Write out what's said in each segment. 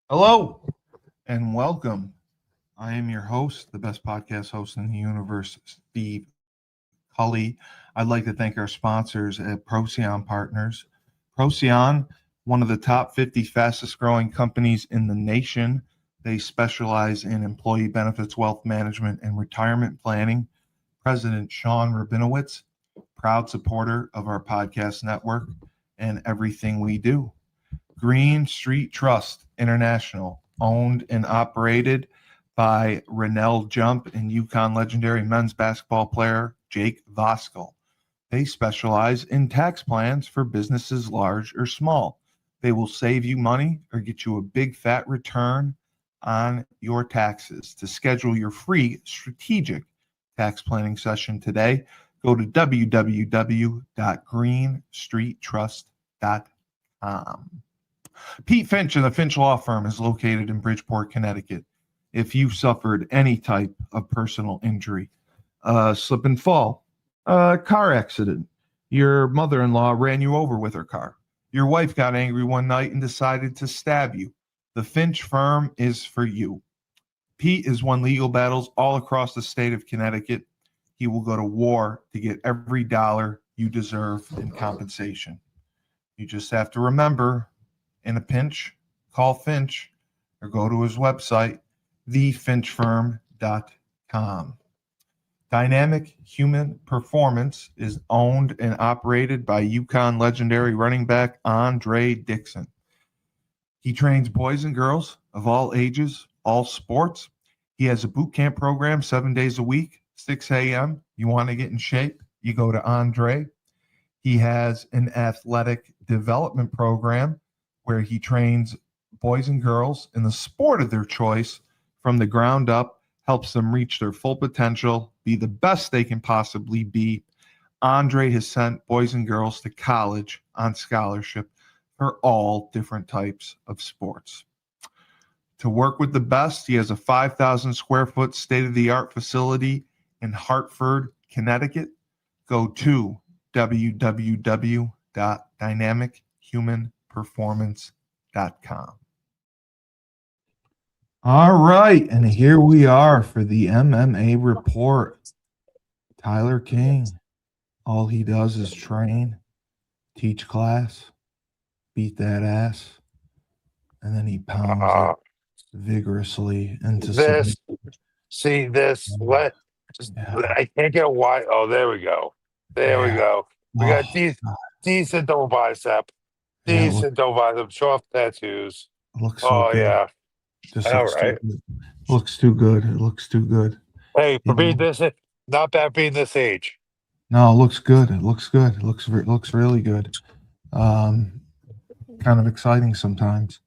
Hello and welcome. I am your host, the best podcast host in the universe, Steve Cully. I'd like to thank our sponsors at Procyon Partners. Procyon, one of the top 50 fastest growing companies in the nation. They specialize in employee benefits, wealth management, and retirement planning. President Sean Rabinowitz, proud supporter of our podcast network and everything we do. Green Street Trust International, owned and operated by Rennell Jump and UConn legendary men's basketball player Jake Voskuhl. They specialize in tax plans for businesses large or small. They will save you money or get you a big fat return on your taxes. To schedule your free strategic tax planning session today, go to www.greenstreettrust.com. Pete Finch and the Finch Law Firm is located in Bridgeport, Connecticut. If you've suffered any type of personal injury, slip and fall, car accident, your mother-in-law ran you over with her car, your wife got angry one night and decided to stab you, the Finch Firm is for you. Pete has won legal battles all across the state of Connecticut. He will go to war to get every dollar you deserve in compensation. You just have to remember, in a pinch, call Finch or go to his website, thefinchfirm.com. Dynamic Human Performance is owned and operated by UConn legendary running back Andre Dixon. He trains boys and girls of all ages, all sports. He has a boot camp program 7 days a week, 6 a.m. You want to get in shape, you go to Andre. He has an athletic development program where he trains boys and girls in the sport of their choice from the ground up, helps them reach their full potential, be the best they can possibly be. Andre has sent boys and girls to college on scholarship for all different types of sports. To work with the best, he has a 5,000 square foot state-of-the-art facility in Hartford, Connecticut. Go to www.dynamichumanperformance.com. All right, and here we are for the MMA Report. Tyler King, all he does is train, teach class, beat that ass, and then he pounds it vigorously into this. submission. See this? What? I can't get why. Oh, there we go. There we go. We got decent double bicep. Decent double bicep. Show off tattoos. Looks so good. Yeah. Just All looks right. Looks too good. It looks too good. Hey, for being this, not bad being this age. No, it looks good. It looks good. It looks really good. Kind of exciting sometimes.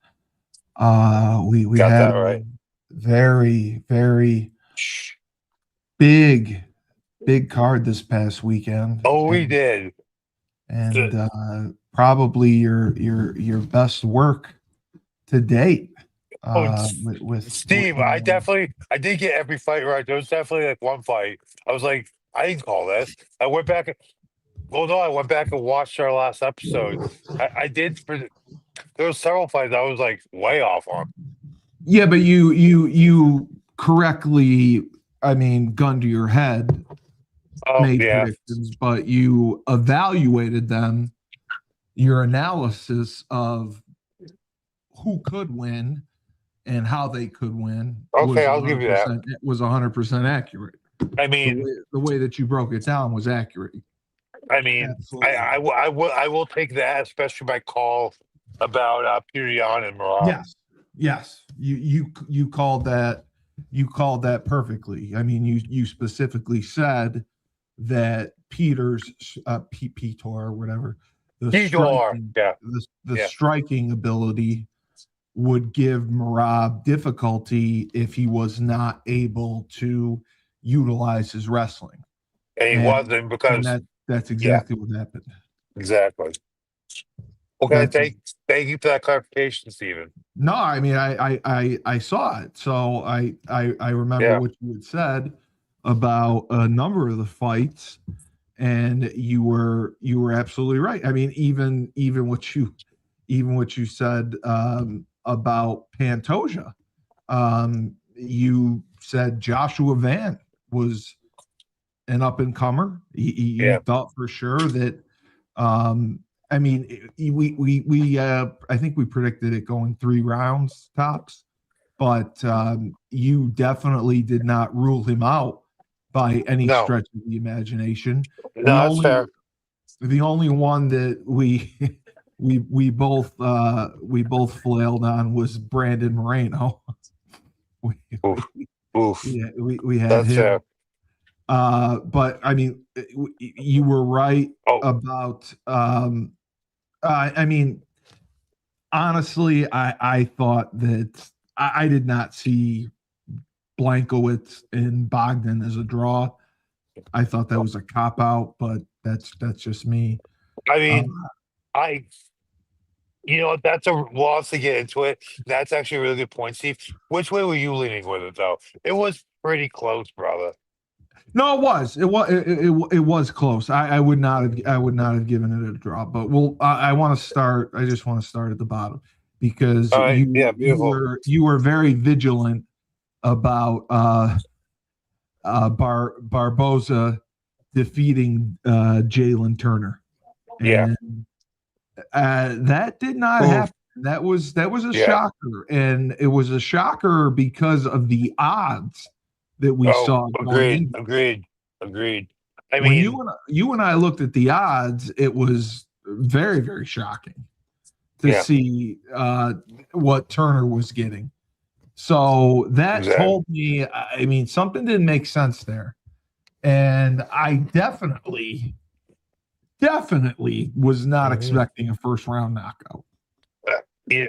We Got had that right. Very, very big card this past weekend. Oh, we did. And probably your best work to date. With Steve, I did get every fight right. There was definitely like one fight. I was like, I didn't call this. I went back. Well, no, I went back and watched our last episode. I did. There were several fights I was like way off on. Yeah, but you correctly, gun to your head, made predictions, but you evaluated them. Your analysis of who could win and how they could win. Okay, I'll give you that. It was 100% accurate. I mean, the way that you broke it down was accurate. I mean, I will take that, especially my call about Petr Yan and Merab. Yes. You called that. You called that perfectly. I mean, you specifically said that Peter's Peter or whatever the striking ability would give Merab difficulty if he was not able to utilize his wrestling. And he wasn't, because that's exactly what happened. Exactly. Okay, thank you for that clarification, Stephen. No, I mean I saw it, so I remember what you had said about a number of the fights, and you were absolutely right. I mean, even what you said about Pantoja. You said Joshua Van was an up and comer. You thought for sure that. I mean, we I think we predicted it going 3 rounds tops, but you definitely did not rule him out by any No, stretch of the imagination. no, that's fair. The only one that we both flailed on was Brandon Moreno. we, Oof, oof. we had That's him. fair. But I mean, you were right Oh, about. I mean, honestly, I thought that I did not see Blankowitz and Bogdan as a draw. I thought that was a cop out, but that's just me. I mean, I, that's a loss to get into it. That's actually a really good point, Steve. Which way were you leaning with it, though? It was pretty close, brother. No, it was. It was close. I would not have given it a draw. But I want to start. I just want to start at the bottom because All right. Yeah, beautiful. you were very vigilant about Barboza defeating Jalen Turner, Yeah. and that did not happen. That was a shocker, and it was a shocker because of the odds that we saw. Agreed. I When mean, you and I looked at the odds, it was very, very shocking to see what Turner was getting. So that told me, I mean, something didn't make sense there. And I definitely was not expecting a first round knockout. I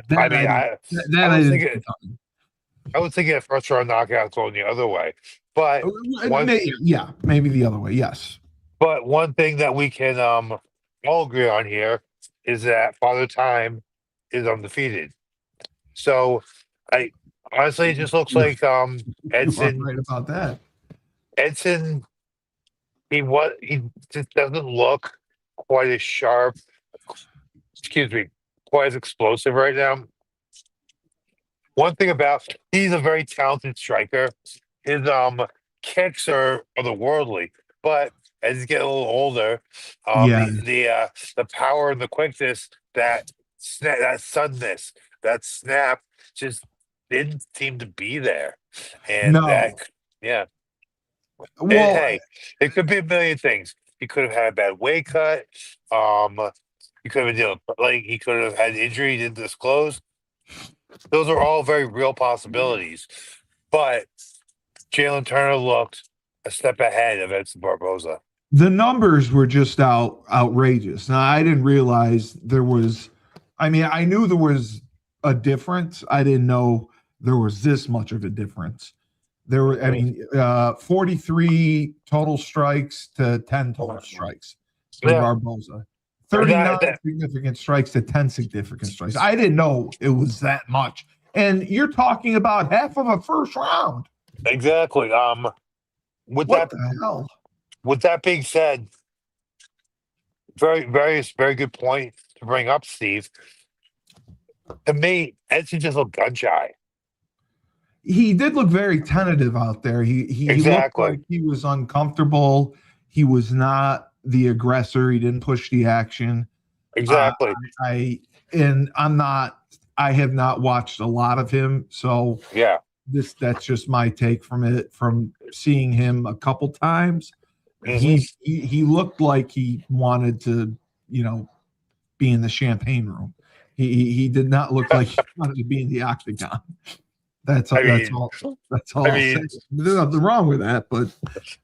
was thinking a first round knockout going the other way. But maybe the other way, yes. But one thing that we can all agree on here is that Father Time is undefeated. So I honestly, it just looks like Edson. Right about that. Edson, he just doesn't look quite as sharp. Excuse me, quite as explosive right now. One thing about he's a very talented striker. His kicks are otherworldly, but as he's getting a little older, the power and the quickness, that suddenness, that snap, just didn't seem to be there. And well, and, hey, it could be a million things. He could have had a bad weight cut. He could have been he could have had injury he didn't disclose. Those are all very real possibilities. But Jalen Turner looked a step ahead of Edson Barboza. The numbers were just outrageous. Now, I didn't realize there was, I mean, I knew there was a difference. I didn't know there was this much of a difference. There were, 43 total strikes to 10 total strikes for Barboza. 39 significant strikes to 10 significant strikes. I didn't know it was that much. And you're talking about half of a first round. Exactly. With that being said, very good point to bring up, Steve. To me, Edson just looked gun shy. He did look very tentative out there. He looked like he was uncomfortable. He was not the aggressor. He didn't push the action. Exactly. I have not watched a lot of him, so that's just my take from it. From seeing him a couple times, he looked like he wanted to, be in the champagne room. He did not look like he wanted to be in the octagon. That's all. I mean, there's nothing wrong with that, but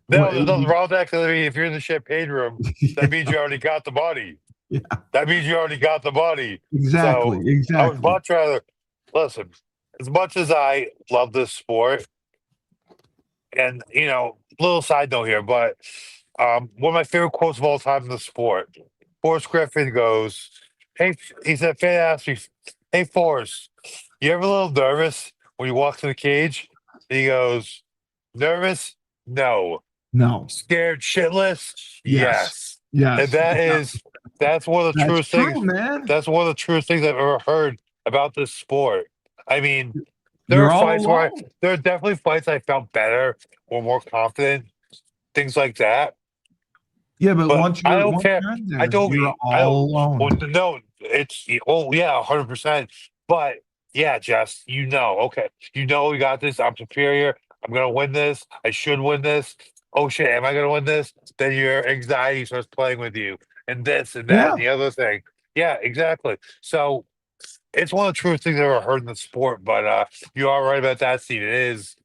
no, there's nothing wrong with that. Because if you're in the champagne room, that means you already got the money. Yeah, that means you already got the money. Exactly. I would much rather listen. As much as I love this sport, and little side note here, but one of my favorite quotes of all time in the sport, Forrest Griffin goes, "Hey," he said, "Fan asked me, hey Forrest, you ever a little nervous when you walk to the cage?" And he goes, "Nervous? No. Scared shitless? Yes." And that's one of the truest things. Man. That's one of the truest things I've ever heard about this sport. I mean, You're all alone. there are definitely fights I felt better or more confident, things like that. Yeah, but But I don't once care. you're in I there, don't. you're I don't. all alone. Well, no, it's oh yeah, 100%. But yeah, Jess, okay, we got this. I'm superior. I'm gonna win this. I should win this. Oh shit, am I gonna win this? Then your anxiety starts playing with you, and this and that Yeah, and the other thing. Yeah, exactly. So it's one of the truest things I've ever heard in the sport. But you are right about that, Steve. It is.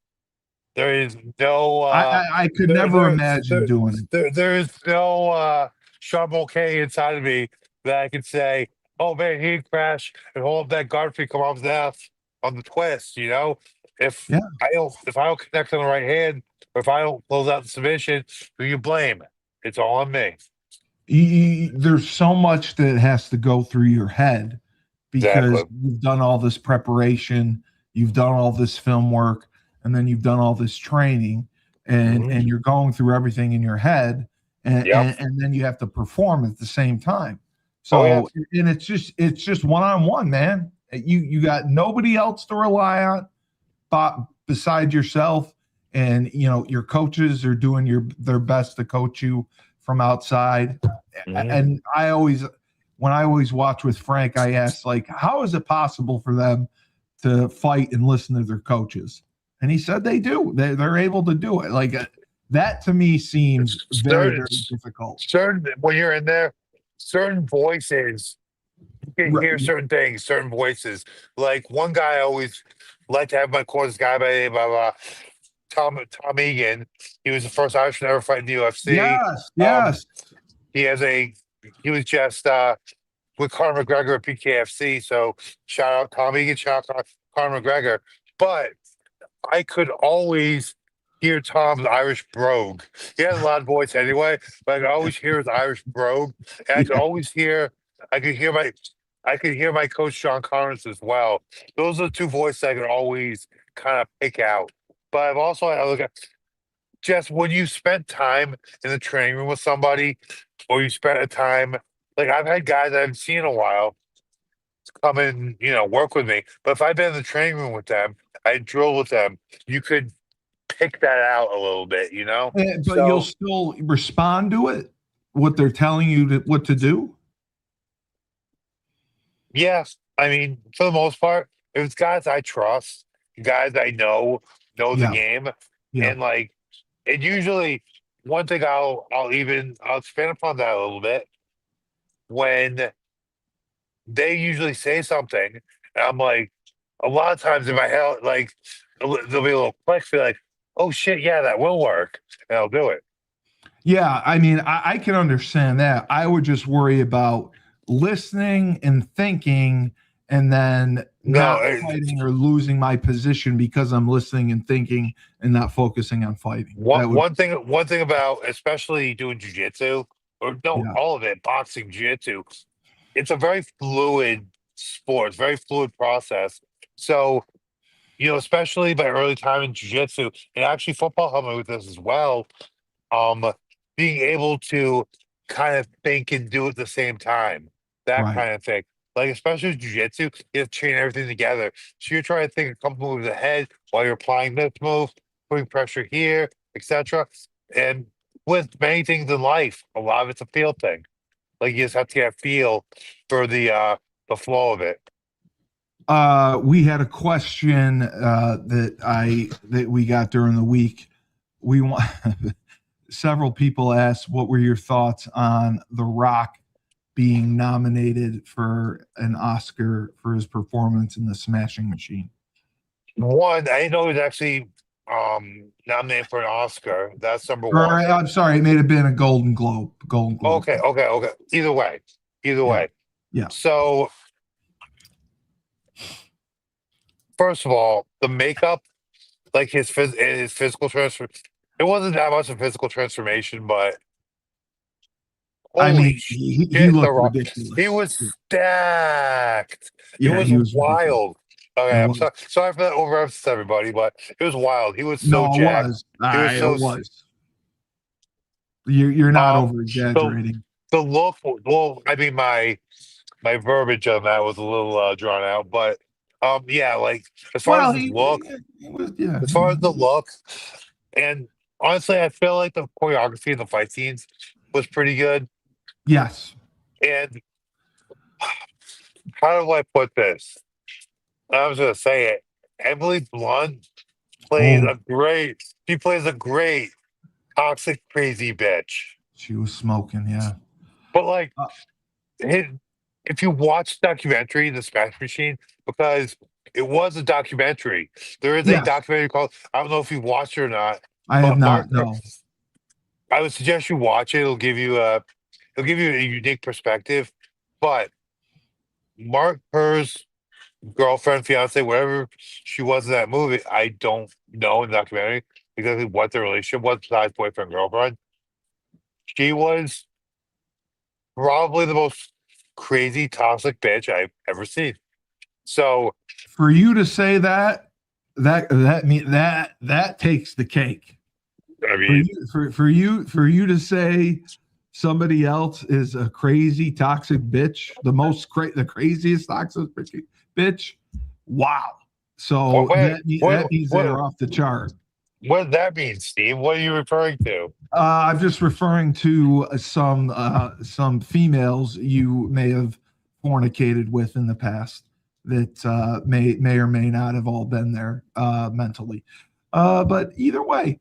There is no I could there never there imagine there doing it. there is no Sean Mulcahy inside of me that I can say, oh man, he'd crash and hold up that guard feet come off his ass on the twist, If Yeah. if I don't connect on the right hand or if I don't close out the submission, who you blame? It's all on me. There's so much that has to go through your head because Exactly. you've done all this preparation, you've done all this film work, and then you've done all this training, and Hmm. and you're going through everything in your head, and Yep. and then you have to perform at the same time. Oh yeah. So and it's just one on one, man. You got nobody else to rely on beside yourself, and your coaches are doing their best to coach you from outside. Hmm. And when I always watch with Frank, I ask, like, how is it possible for them to fight and listen to their coaches? And he said they do. They're able to do it. Like, that to me seems very, Certain, very difficult. certain when you're in there, certain voices you can Right. hear certain things, certain voices. Like one guy I always like to have my course, guy by the name of Tom Egan. He was the first Irishman to ever fight in the UFC. Yes, Um, yes. he has a he was just with Conor McGregor at PKFC. So shout out Tom Egan, shout out Conor McGregor. But I could always hear Tom's Irish brogue. He has a loud voice anyway, but I could always hear his Irish brogue, and I could Yeah. always hear. I could hear my. I could hear my coach Sean Connors as well. Those are the two voices I could always kind of pick out. But I've also I look at just when you spent time in the training room with somebody, or you spent a time like I've had guys I haven't seen in a while come and work with me. But if I've been in the training room with them, I drill with them. You could pick that out a little bit. But you'll So still respond to it, what they're telling you what to do. yes, I mean for the most part, if it's guys I trust, guys I know the Yeah, game, yeah, and like it usually one thing I'll expand upon that a little bit when they usually say something, and I'm like a lot of times in my head like there'll be a little click, be like, oh shit, yeah, that will work, and I'll do it. yeah. I mean, I can understand that. I would just worry about listening and thinking, and then No, not fighting or losing my position because I'm listening and thinking and not focusing on fighting. one That would, one thing about especially doing jujitsu or no, yeah, all of it, boxing, jujitsu, it's a very fluid sport, it's a very fluid process. So, especially by early time in jujitsu, and actually football helped me with this as well. Um, being able to kind of think and do at the same time, that right. kind of thing. Like especially with jujitsu, you have to chain everything together. So you're trying to think a couple moves ahead while you're applying this move, putting pressure here, etc. And with many things in life, a lot of it's a feel thing. Like you just have to get a feel for the flow of it. We had a question that we got during the week. We want several people asked, what were your thoughts on The Rock being nominated for an Oscar for his performance in The Smashing Machine? One, I didn't know he was actually nominated for an Oscar. That's number Or one. I'm sorry, it may have been a Golden Globe. Golden Globe. Okay, okay, okay. Either way, either Yeah, way. yeah, So first of all, the makeup, like his physical transfer, it wasn't that much of physical transformation, but I holy mean, he shit, The looked Rock, he ridiculous. was stacked. It Yeah, was he was ridiculous. wild. It Okay, I'm was. sorry for that overemphasis, everybody, but it was wild. He was so No, it jacked. was. He was It so was. You're not over the exaggerating. the look. Well, I mean my verbiage on that was a little drawn out, but Yeah, like as far as Well, his look, he was, yeah. as far as the look, and honestly, I feel like the choreography of the fight scenes was pretty good. Yes. And how do I put this? I was gonna say it. Emily Blunt plays Oh, a great. She plays a great toxic, crazy bitch. she was smoking. Yeah. But like, Uh, it, if you watch the documentary, The Smash Machine, because it was a documentary. There is a yes. documentary called. I don't know if you watched it or not, I have but Mark. not. No. I would suggest you watch it. It'll give you a unique perspective. But Mark Kerr's girlfriend, fiance, whatever she was in that movie, I don't know in the documentary exactly what their relationship was besides boyfriend girlfriend. She was probably the most crazy toxic bitch I've ever seen. So For you to say that, that takes the cake. I For mean, you, for you to say somebody else is a crazy toxic bitch, the craziest toxic bitch. Wow. what So wait, that means they are off the chart. what does that mean, Steve? What are you referring to? I'm just referring to some females you may have fornicated with in the past that may or may not have all been there mentally. But either way,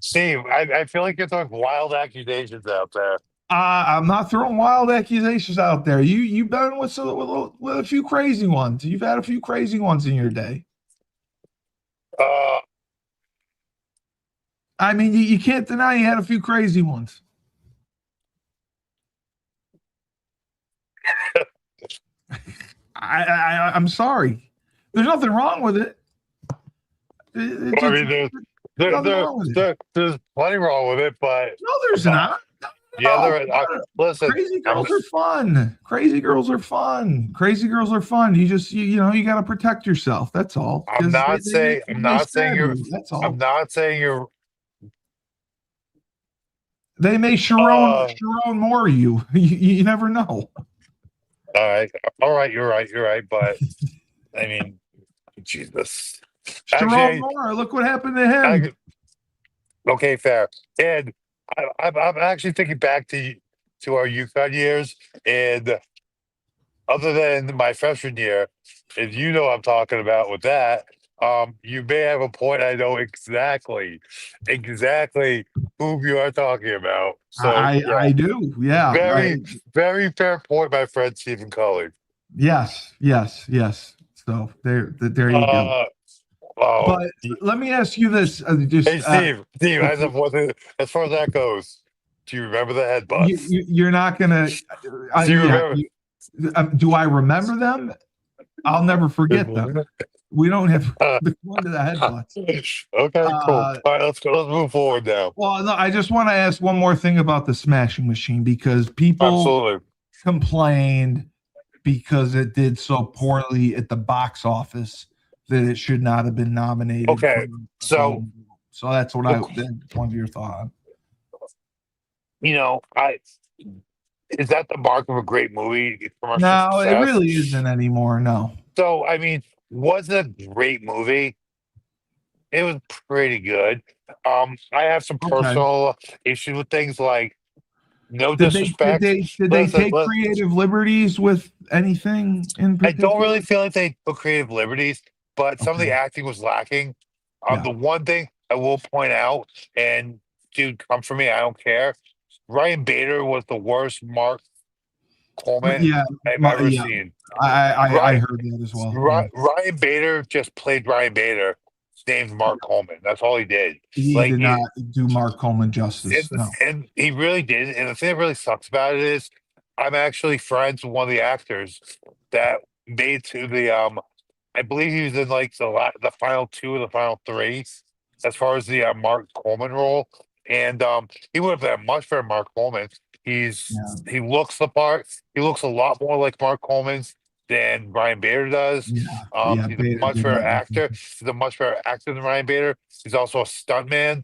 Steve, I feel like you're throwing wild accusations out there. I'm not throwing wild accusations out there. You've been with a few crazy ones. You've had a few crazy ones in your day. Uh, I mean, you can't deny you had a few crazy ones. I'm sorry. There's nothing wrong with it. I mean, There's nothing wrong with it. there's plenty wrong with it, but No, there's not. yeah, No, there. Listen, crazy I'm girls are fun. Crazy girls are fun. Crazy girls are fun. You know you got to protect yourself. That's all. I'm Because not saying I'm they not saying stab you're you. That's I'm all. not saying you're They may uh Sharon more you. You never know. all right, you're right, but I mean, Jesus. Sharon Actually, Moore, look what happened to him. I, okay, fair. And I'm actually thinking back to our UConn years, and other than my freshman year, and you know what I'm talking about with that. You may have a point. I know exactly who you are talking about. So yeah, I do. Yeah. very, very fair point, my friend Stephen Cully. Yes. So there you go. Uh oh, But let me ask you this: hey Steve, before as far as that goes, do you remember the headbutts? you're not gonna, Do you yeah. remember? Do I remember them? I'll never forget them. We don't have the one to the headbutts. Okay, cool. Uh, All right, let's go. Let's move forward now. well, no, I just want to ask one more thing about the Smashing Machine because people Absolutely. complained because it did so poorly at the box office that it should not have been nominated for Okay, a so Golden Globe. So that's what I wanted your thought on. I is that the mark of a great movie, commercial No, it success? really isn't anymore. No. So I mean, was it a great movie? It was pretty good. I have some Okay. personal issues with things like no Did disrespect. they Listen, take creative liberties with anything in I don't particular? really feel like they took creative liberties, but some of the Okay. acting was lacking. Yeah. The one thing I will point out, and dude, come for me, I don't care. Ryan Bader was the worst Mark Coleman Yeah. I've ever Yeah. seen. I Right, heard that as well. Yeah. Ryan Bader just played Ryan Bader, named Mark Coleman. That's all he did. He Like did not do Mark Coleman justice. No. and he really did. And the thing that really sucks about it is, I'm actually friends with one of the actors that made to the I believe he was in like the final two or the final three, as far as the Mark Coleman role, and he would have been a much better Mark Coleman. Yeah. He looks the part. He looks a lot more like Mark Coleman than Ryan Bader does. Yeah. Yeah. He's a Beta much did better not. actor. He's a much better actor than Ryan Bader. He's also a stuntman.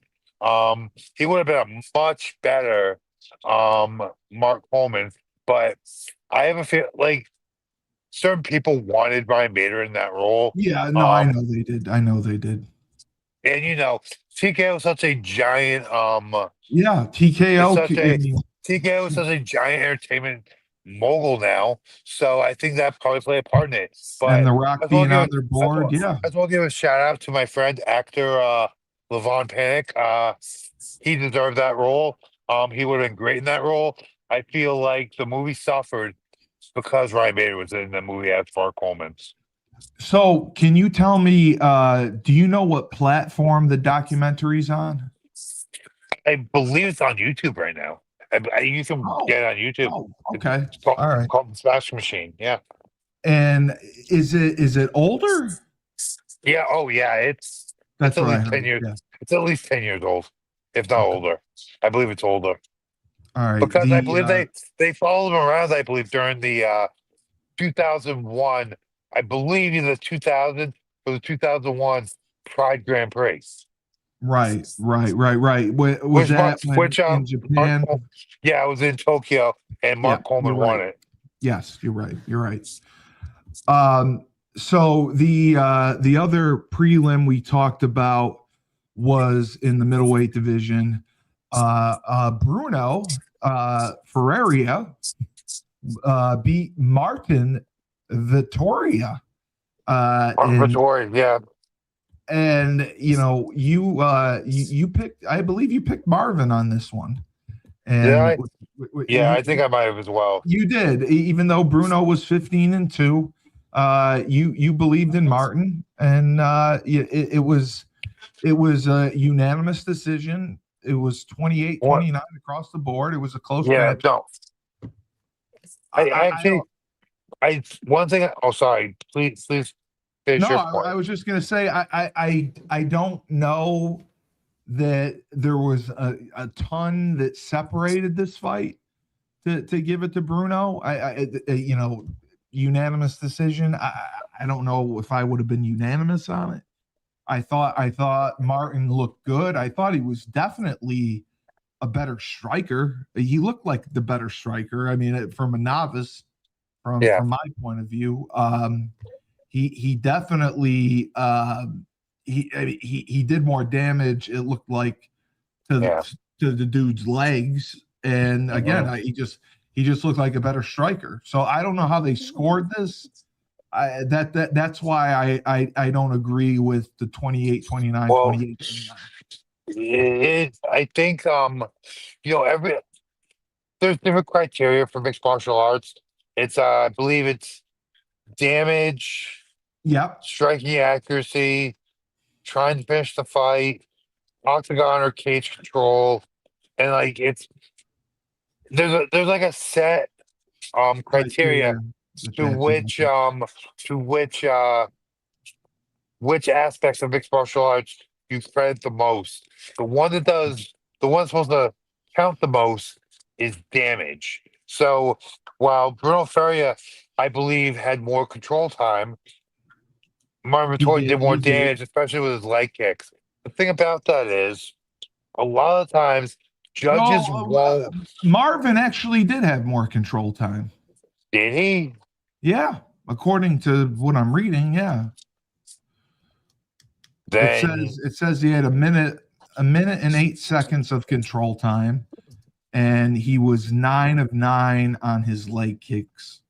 He would have been a much better Mark Coleman, but I have a feel like certain people wanted Ryan Bader in that role. Yeah, no, I Um, know they did. I know they did. and TKO is such a giant Yeah, it's TKO. such a TKO is such a giant entertainment mogul now. So I think that probably played a part in it. And But The Rock as well being give on their as board. well, Yeah. as well give a shout out to my friend actor Levon Panic. He deserved that role. He would have been great in that role. I feel like the movie suffered because Ryan Bader was in the movie as Far Coleman's. So, can you tell me? Do you know what platform the documentary's on? I believe it's on YouTube right now. You can Oh, get it on YouTube. oh, It's okay, called, all right. called Smash Machine. Yeah. And is it older? Yeah. Oh, yeah. It's That's at what I least 10 heard. years. Yeah. It's at least 10 years old, if not Okay. older. I believe it's older All right. because I believe they followed him around. I believe during the 2001. I believe in the 2000 or the 2001 Pride Grand Prix, Right. Was which that when in Mark, Japan? yeah, I was in Tokyo and Yeah, Mark you're Coleman right. won it. Yes, you're right. You're right. So the other prelim we talked about was in the middleweight division. Bruno Ferreira beat Martin Vittoria. And Vittori, yeah. you picked, I believe you picked Marvin on this one. Did And I? Yeah, I think I might have as well. you did, even though Bruno was 15-2. You believed in Martin, and it was a unanimous decision. It was What? 28-29 across the board. It was a close Yeah, match. no. I I don't. actually, one thing. Oh, sorry. Please finish No, your I point. was just gonna say I don't know that there was a ton that separated this fight to give it to Bruno. Unanimous decision. I don't know if I would have been unanimous on it. I thought Martin looked good. I thought he was definitely a better striker. He looked like the better striker. I mean, from a novice, from Yeah, from my point of view, he definitely he did more damage. It looked like to yeah. the dude's legs, and again, Mhm. he just looked like a better striker. So I don't know how they scored this. That's why I don't agree with the 28-29, Well, 28-29. I think every there's different criteria for mixed martial arts. It's I believe it's damage, Yep. striking accuracy, trying to finish the fight, octagon or cage control, and like there's like a set criteria Criteria to that's it. to which aspects of mixed martial arts you credit the most. The one that's supposed to count the most is damage. So while Bruno Feria, I believe, had more control time, Marvin He Toy did. did more He did. damage, especially with his leg kicks. The thing about that is, a lot of times judges No, won't. Marvin actually did have more control time. Did he? Yeah, according to what I'm reading, yeah. It Then says it says he had a minute and 8 seconds of control time, and he was 9 of 9 on his leg kicks.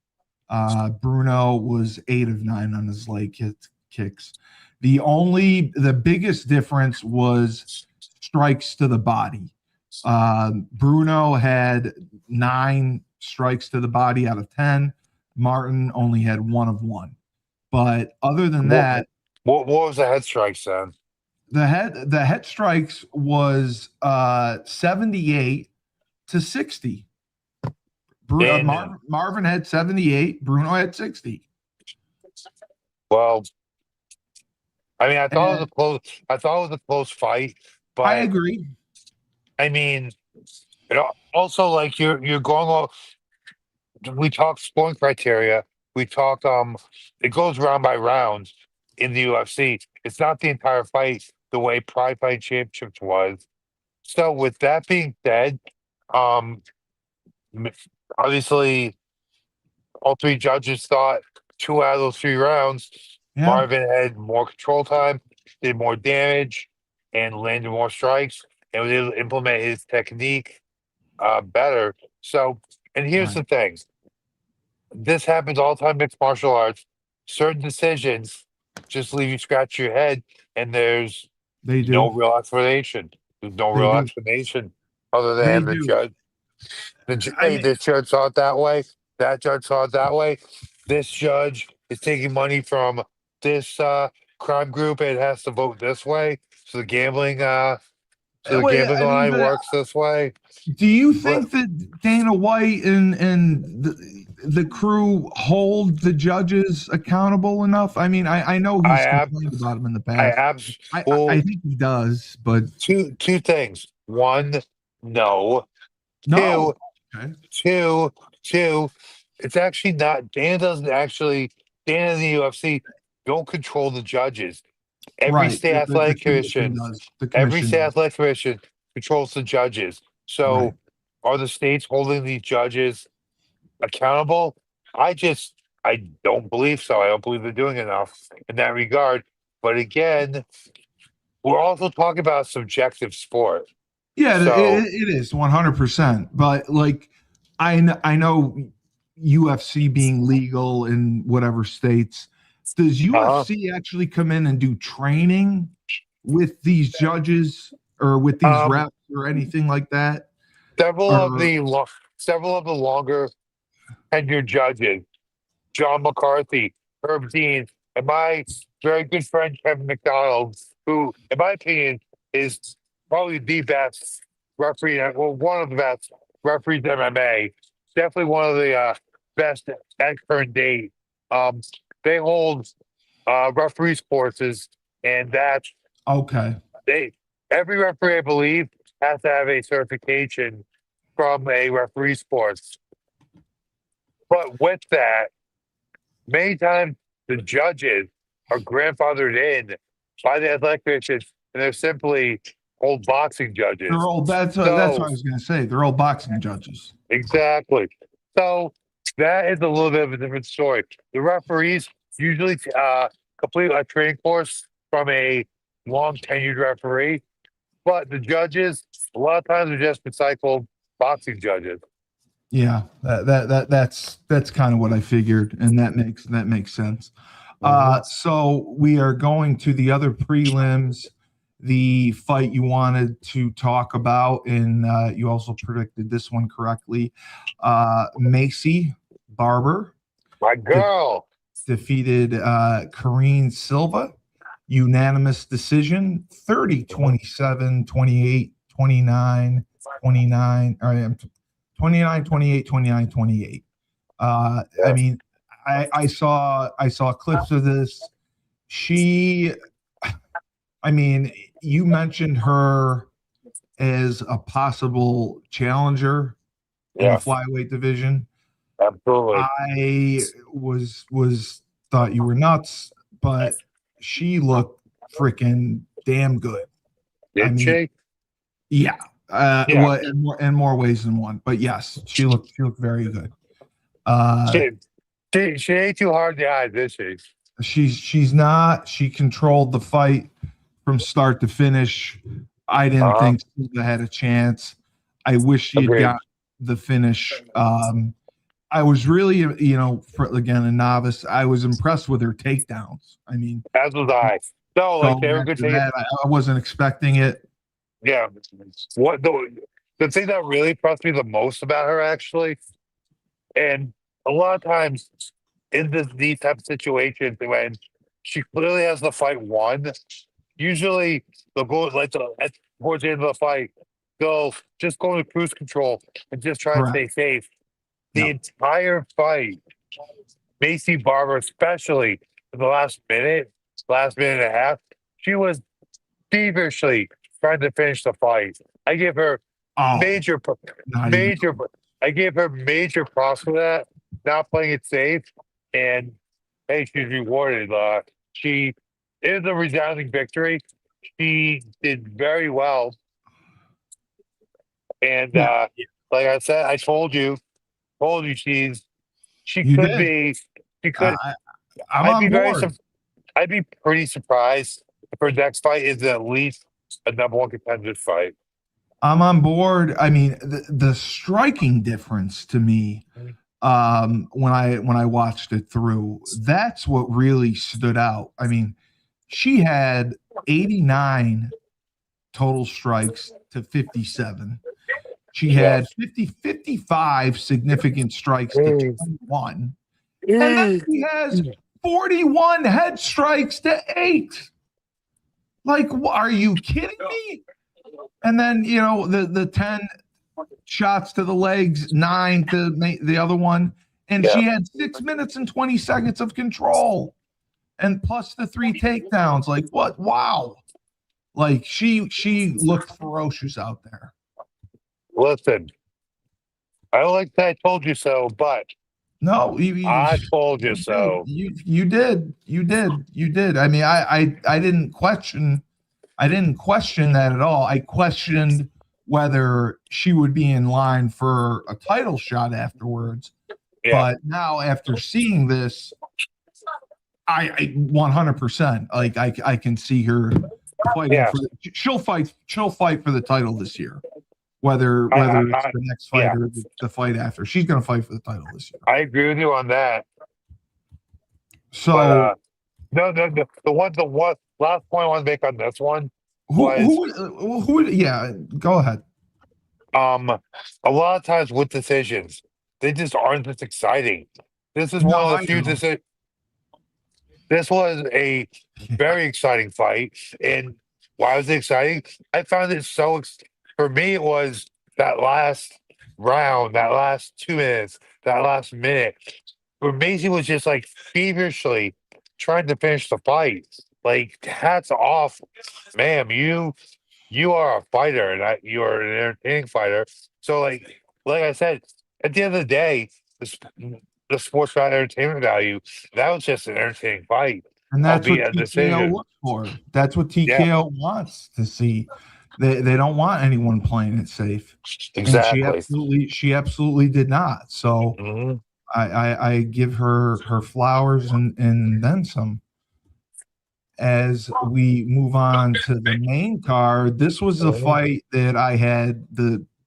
Bruno was 8 of 9 on his kicks. The biggest difference was strikes to the body. Bruno had 9 strikes to the body out of 10. Martin only had 1 of 1. But other than what that, what was the head strike then? the head strikes was 78-60. And Marvin had 78. Bruno had 60. well, I mean, And I thought it was a close fight, I but agree. I mean, also like you're going off. We talk scoring criteria. We talk it goes round by round in the UFC. It's not the entire fight the way Pride Fight Championships was. So with that being said, um, m- obviously all three judges thought 2 out of those 3 rounds, Yeah. Marvin had more control time, did more damage, and landed more strikes, and was able to implement his technique better. So, and here's Right. the thing: this happens all the time in mixed martial arts. Certain decisions just leave you scratch your head, and there's They no do. real explanation. There's no They real do. explanation other They than the do. judge. I Hey, mean, this judge saw it that way. That judge saw it that way. This judge is taking money from this crime group and has to vote this way. So the wait, gambling I mean, line but works this way. do you But think that Dana White and the crew hold the judges accountable enough? I mean, I know I he's have complained about them in the I past. abs I well think he does, but two things. One, no. no. Two, Okay. two, two. It's actually not. Dan and the UFC don't control the judges. Every Right. state The athletic commission commission, does. The every commission state does. athletic commission controls the judges. Right. So, are the states holding these judges accountable? I just, I don't believe so. I don't believe they're doing enough in that regard. But again, we're also talking about a subjective sport. Yeah, So, it is 100%. But like, I know UFC being legal in whatever states. Does uh UFC actually come in and do training with these judges or with these um, reps or anything like that? several of Or several of the longer tenured judges, John McCarthy, Herb Dean, and my very good friend Kevin McDonald, who, in my opinion, is probably the best referee, well, one of the best referees in MMA. Definitely one of the best at current date. Um, they hold referees courses, and that's okay, they. Every referee, I believe, has to have a certification from a referee sports. But with that, many times the judges are grandfathered in by the athletic commissions, and they're simply old boxing they're judges. all that's So what I was going to say. They're all boxing judges. exactly. So that is a little bit of a different story. The referees usually complete a training course from a long tenured referee, but the judges a lot of times are just recycled boxing judges. Yeah, that's kind of what I figured, and that makes sense. Mhm. So we are going to the other prelims, the fight you wanted to talk about, and you also predicted this one correctly. Macy Barber My de- girl. defeated Karine Silva, unanimous decision, 30 Mhm. 27 28 29 29. All right, 29 28 29 28. I Yeah. mean, I saw clips of this. She, I mean, you mentioned her as a possible challenger in the Yeah. flyweight division. Absolutely. I was thought you were nuts, but she looked freaking damn good. I Did mean, she? yeah, Yeah. what in more ways than one. But yes, she looked very good. Uh, She, she ain't too hard to hide, is she? she's not. She controlled the fight from start to finish. I didn't Uh-huh. think Silva had a chance. I wish she had Agreed. got the finish. I was really, for again a novice, I was impressed with her takedowns. I mean, As was I. No, like going they were good after to that, I wasn't expecting it. yeah. What the thing that really impressed me the most about her actually, and a lot of times in these type of situations when she clearly has the fight won, usually they'll go like towards the end of the fight, they'll just go into cruise control and just try to Correct. stay safe. The Yeah. entire fight, Macy Barber, especially in the last minute and a half, she was feverishly trying to finish the fight. I give her Oh, major, not even. major, I gave her major props for that, not playing it safe. And hey, she's rewarded. She is a resounding victory. She did very well. And Yeah, like I said, told you she you could did. be, she I could. I'm I'd on be very, board. I'd be pretty surprised if her next fight is at least a number one contender fight. I'm on board. I mean, the striking difference to me, when I watched it through, that's what really stood out. I mean, she had 89 total strikes to 57. She had Yes. 55 significant strikes to Mm. 21. And then Mm. she has 41 head strikes to 8. Like, are you kidding me? And then, the 10 shots to the legs, 9 to the other one. And Yeah. she had 6 minutes and 20 seconds of control. And plus the 3 takedowns. Like, what? Wow. Like, she looked ferocious out there. Listen, I don't like that I told you so, but No, I told you so. you did. I mean, I didn't question that at all. I questioned whether she would be in line for a title shot afterwards. Yeah. But now, after seeing this, I 100%, like, I can see her fighting Yeah. for. She'll fight for the title this year. Whether it's the next fight yeah. or the fight after, she's going to fight for the title this year. I agree with you on that. So, But the one last point I want to make on this one was who? Yeah, go ahead. a lot of times with decisions, they just aren't this exciting. This is one of the few decisions. This was a very exciting fight, and why was it exciting? I found it so. For me, it was that last round, that last 2 minutes, that last minute. Where Maisie was just like feverishly trying to finish the fight. Like, hats off, ma'am. You are a fighter, and you are an entertaining fighter. So, like I said, at the end of the day, the sports value, entertainment value, that was just an entertaining fight. And that's what Albeit a TKO decision. looks for. That's what Yeah. TKO wants to see. They don't want anyone playing it safe. Exactly. And she absolutely did not. So Mhm. I give her flowers and then some. As we move on to the main card, this was a fight that I had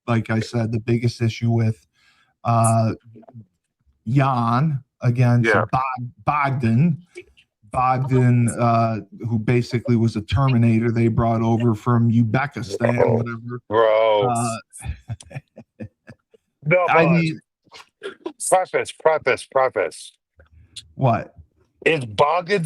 like I said, the biggest issue with. Yan against Yeah. Bogdan. Bogdan, who basically was a Terminator they brought over from Uzbekistan, Oh, whatever. bro. No, I mean, preface. what? Is Bogdan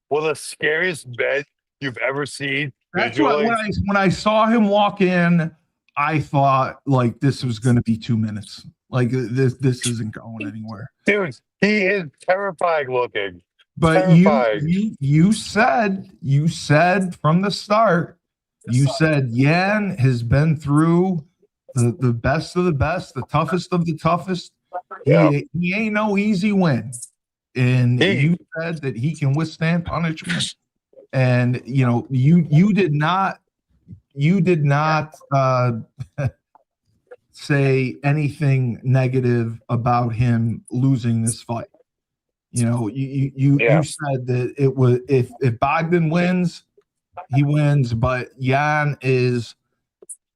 one of the scariest men you've ever seen? That's what when I saw him walk in, I thought, like, this was going to be 2 minutes. Like, this isn't going anywhere. Dude, he is terrifying looking. But Terrifying. you said from the start, you said Yan has been through the best of the best, the toughest of the toughest. Yeah. He ain't no easy win. And He- you said that he can withstand punishment. And you did not say anything negative about him losing this fight. You said that it was if Bogdan wins, he wins, but Yan is,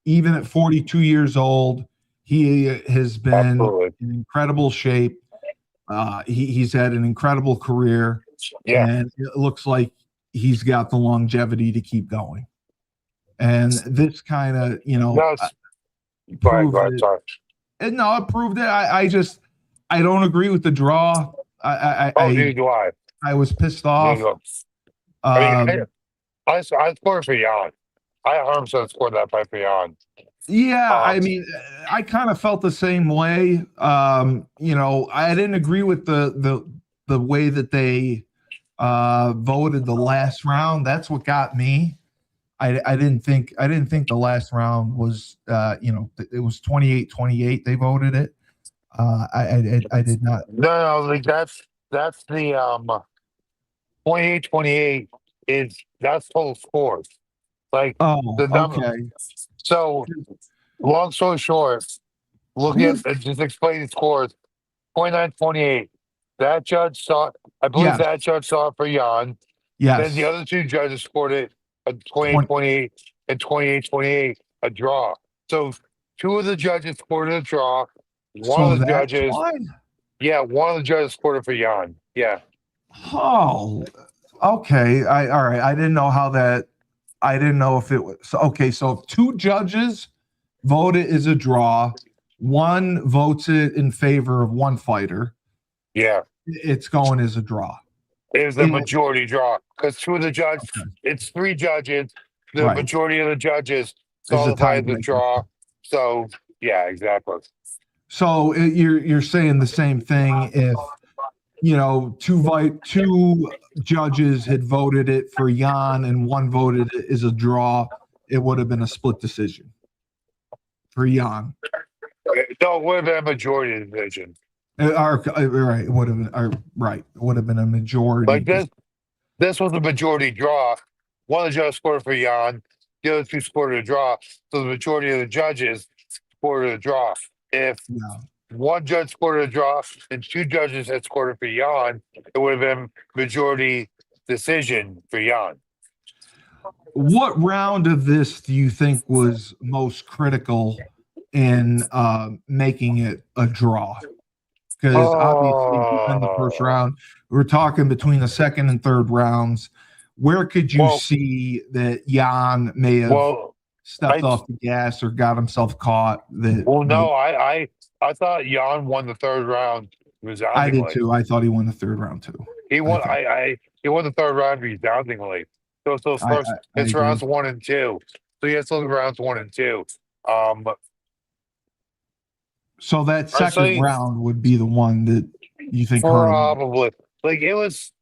even at 42 years old, he has been Absolutely. in incredible shape. He's had an incredible career, and it looks like he's got the longevity to keep going. And this kind of, proved it. And no, it proved it. I don't agree with the draw. Neither do I. I was pissed off. I scored for Yan. I 100% scored that fight for Yan. Yeah, I mean, I kind of felt the same way. I didn't agree with the way that they voted the last round. That's what got me. I didn't think the last round was it was 28-28 they voted it. I did not. No, like that's the 28-28 that's total scores. Like the number. Okay. So long story short, just explain the scores. 29-28. That judge saw. I believe Yes. that judge saw it for Yan. Then the Yes. other two judges scored it a 20, 28-28 and 28-28, a draw. So two of the judges scored a draw. One so of the that's judges, why. yeah, one of the judges scored it for Yan. Yeah. Oh, okay. All right. I didn't know how that. I didn't know if it was so. Okay, so if two judges vote it as a draw, one votes it in favor of one fighter, Yeah. it's going as a draw. It was the And majority draw because two of the judges, okay, it's three judges. The right, majority of the judges is saw a the fight as a tiebreaker. draw. So, yeah, exactly. So you're saying the same thing if two judges had voted it for Jan and one voted it as a draw, it would have been a split decision for Jan. No, it would have been a majority decision. Right, it would have been right. It would have been a majority. Like this was a majority draw. One of the judges scored for Jan. The other two scored a draw. So the majority of the judges scored a draw. If Yeah. one judge scored a draw and two judges had scored it for Jan, it would have been majority decision for Jan. What round of this do you think was most critical in making it a draw? Because obviously, in the first round, we're talking between the second and third rounds. Where could you see that Jan may have stepped off the gas or got himself caught? I thought Jan won the third round resoundingly. I did too. I thought he won the third round too. He won. He won the third round resoundingly. So it's rounds 1 and 2. So he has to look at rounds 1 and 2. So that second round would be the one that you think probably like it was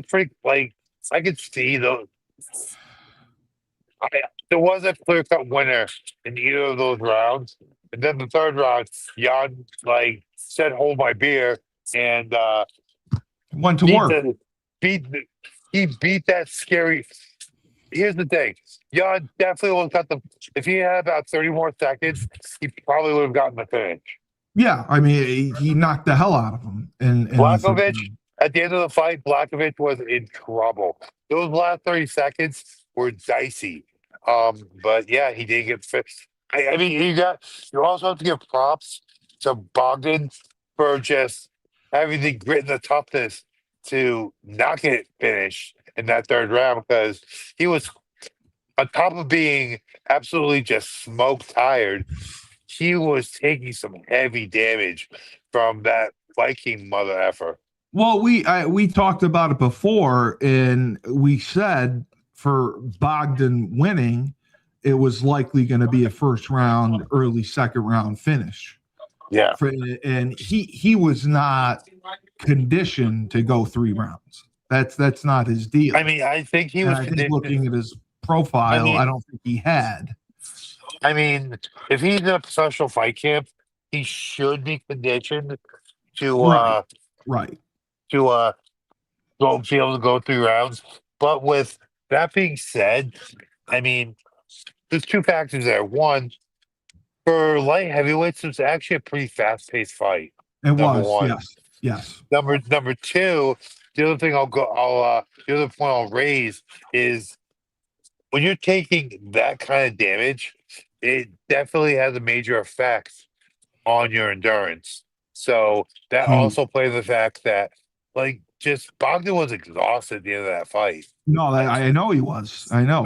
pretty like I could see though. There was a clear cut winner in either of those rounds, and then the third round, Jan said hold my beer and went to work. He beat that scary. Here's the thing. Jan definitely would have got if he had about 30 more seconds, he probably would have gotten the finish. Yeah, I mean, he knocked the hell out of him. And Blachowicz, at the end of the fight, Blachowicz was in trouble. Those last 30 seconds were dicey. But yeah, he didn't get fixed. I mean, you also have to give props to Bogdan for just having the grit and the toughness to not get finished in that third round because he was on top of being absolutely just smoke tired. He was taking some heavy damage from that Viking mother effer. Well, we talked about it before, and we said for Bogdan winning, it was likely going to be a first round, early second round finish. Yeah, and he was not conditioned to go 3 rounds. That's not his deal. I mean, I think he was looking at his profile. I don't think he had. I mean, if he's in a professional fight camp, he should be conditioned to right. to be able to go 3 rounds. But with that being said, I mean, there's 2 factors there. One, for light heavyweights, it's actually a pretty fast-paced fight. It was, yes. Number 2, the other thing the other point I'll raise is when you're taking that kind of damage, it definitely has a major effect on your endurance. So that also plays the fact that, just Bogdan was exhausted at the end of that fight. No, I know he was. I know.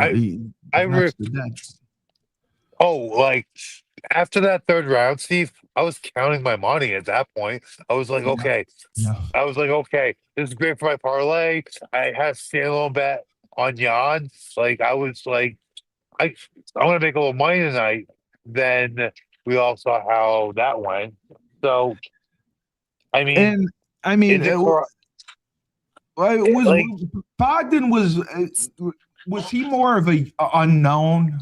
After that third round, Steve, I was counting my money at that point. I was like, okay. I was like, okay, this is great for my parlay. I had standalone bet on Jan. I was like, I want to make a little money tonight. Then we all saw how that went. So, I mean, Bogdan was he more of a unknown?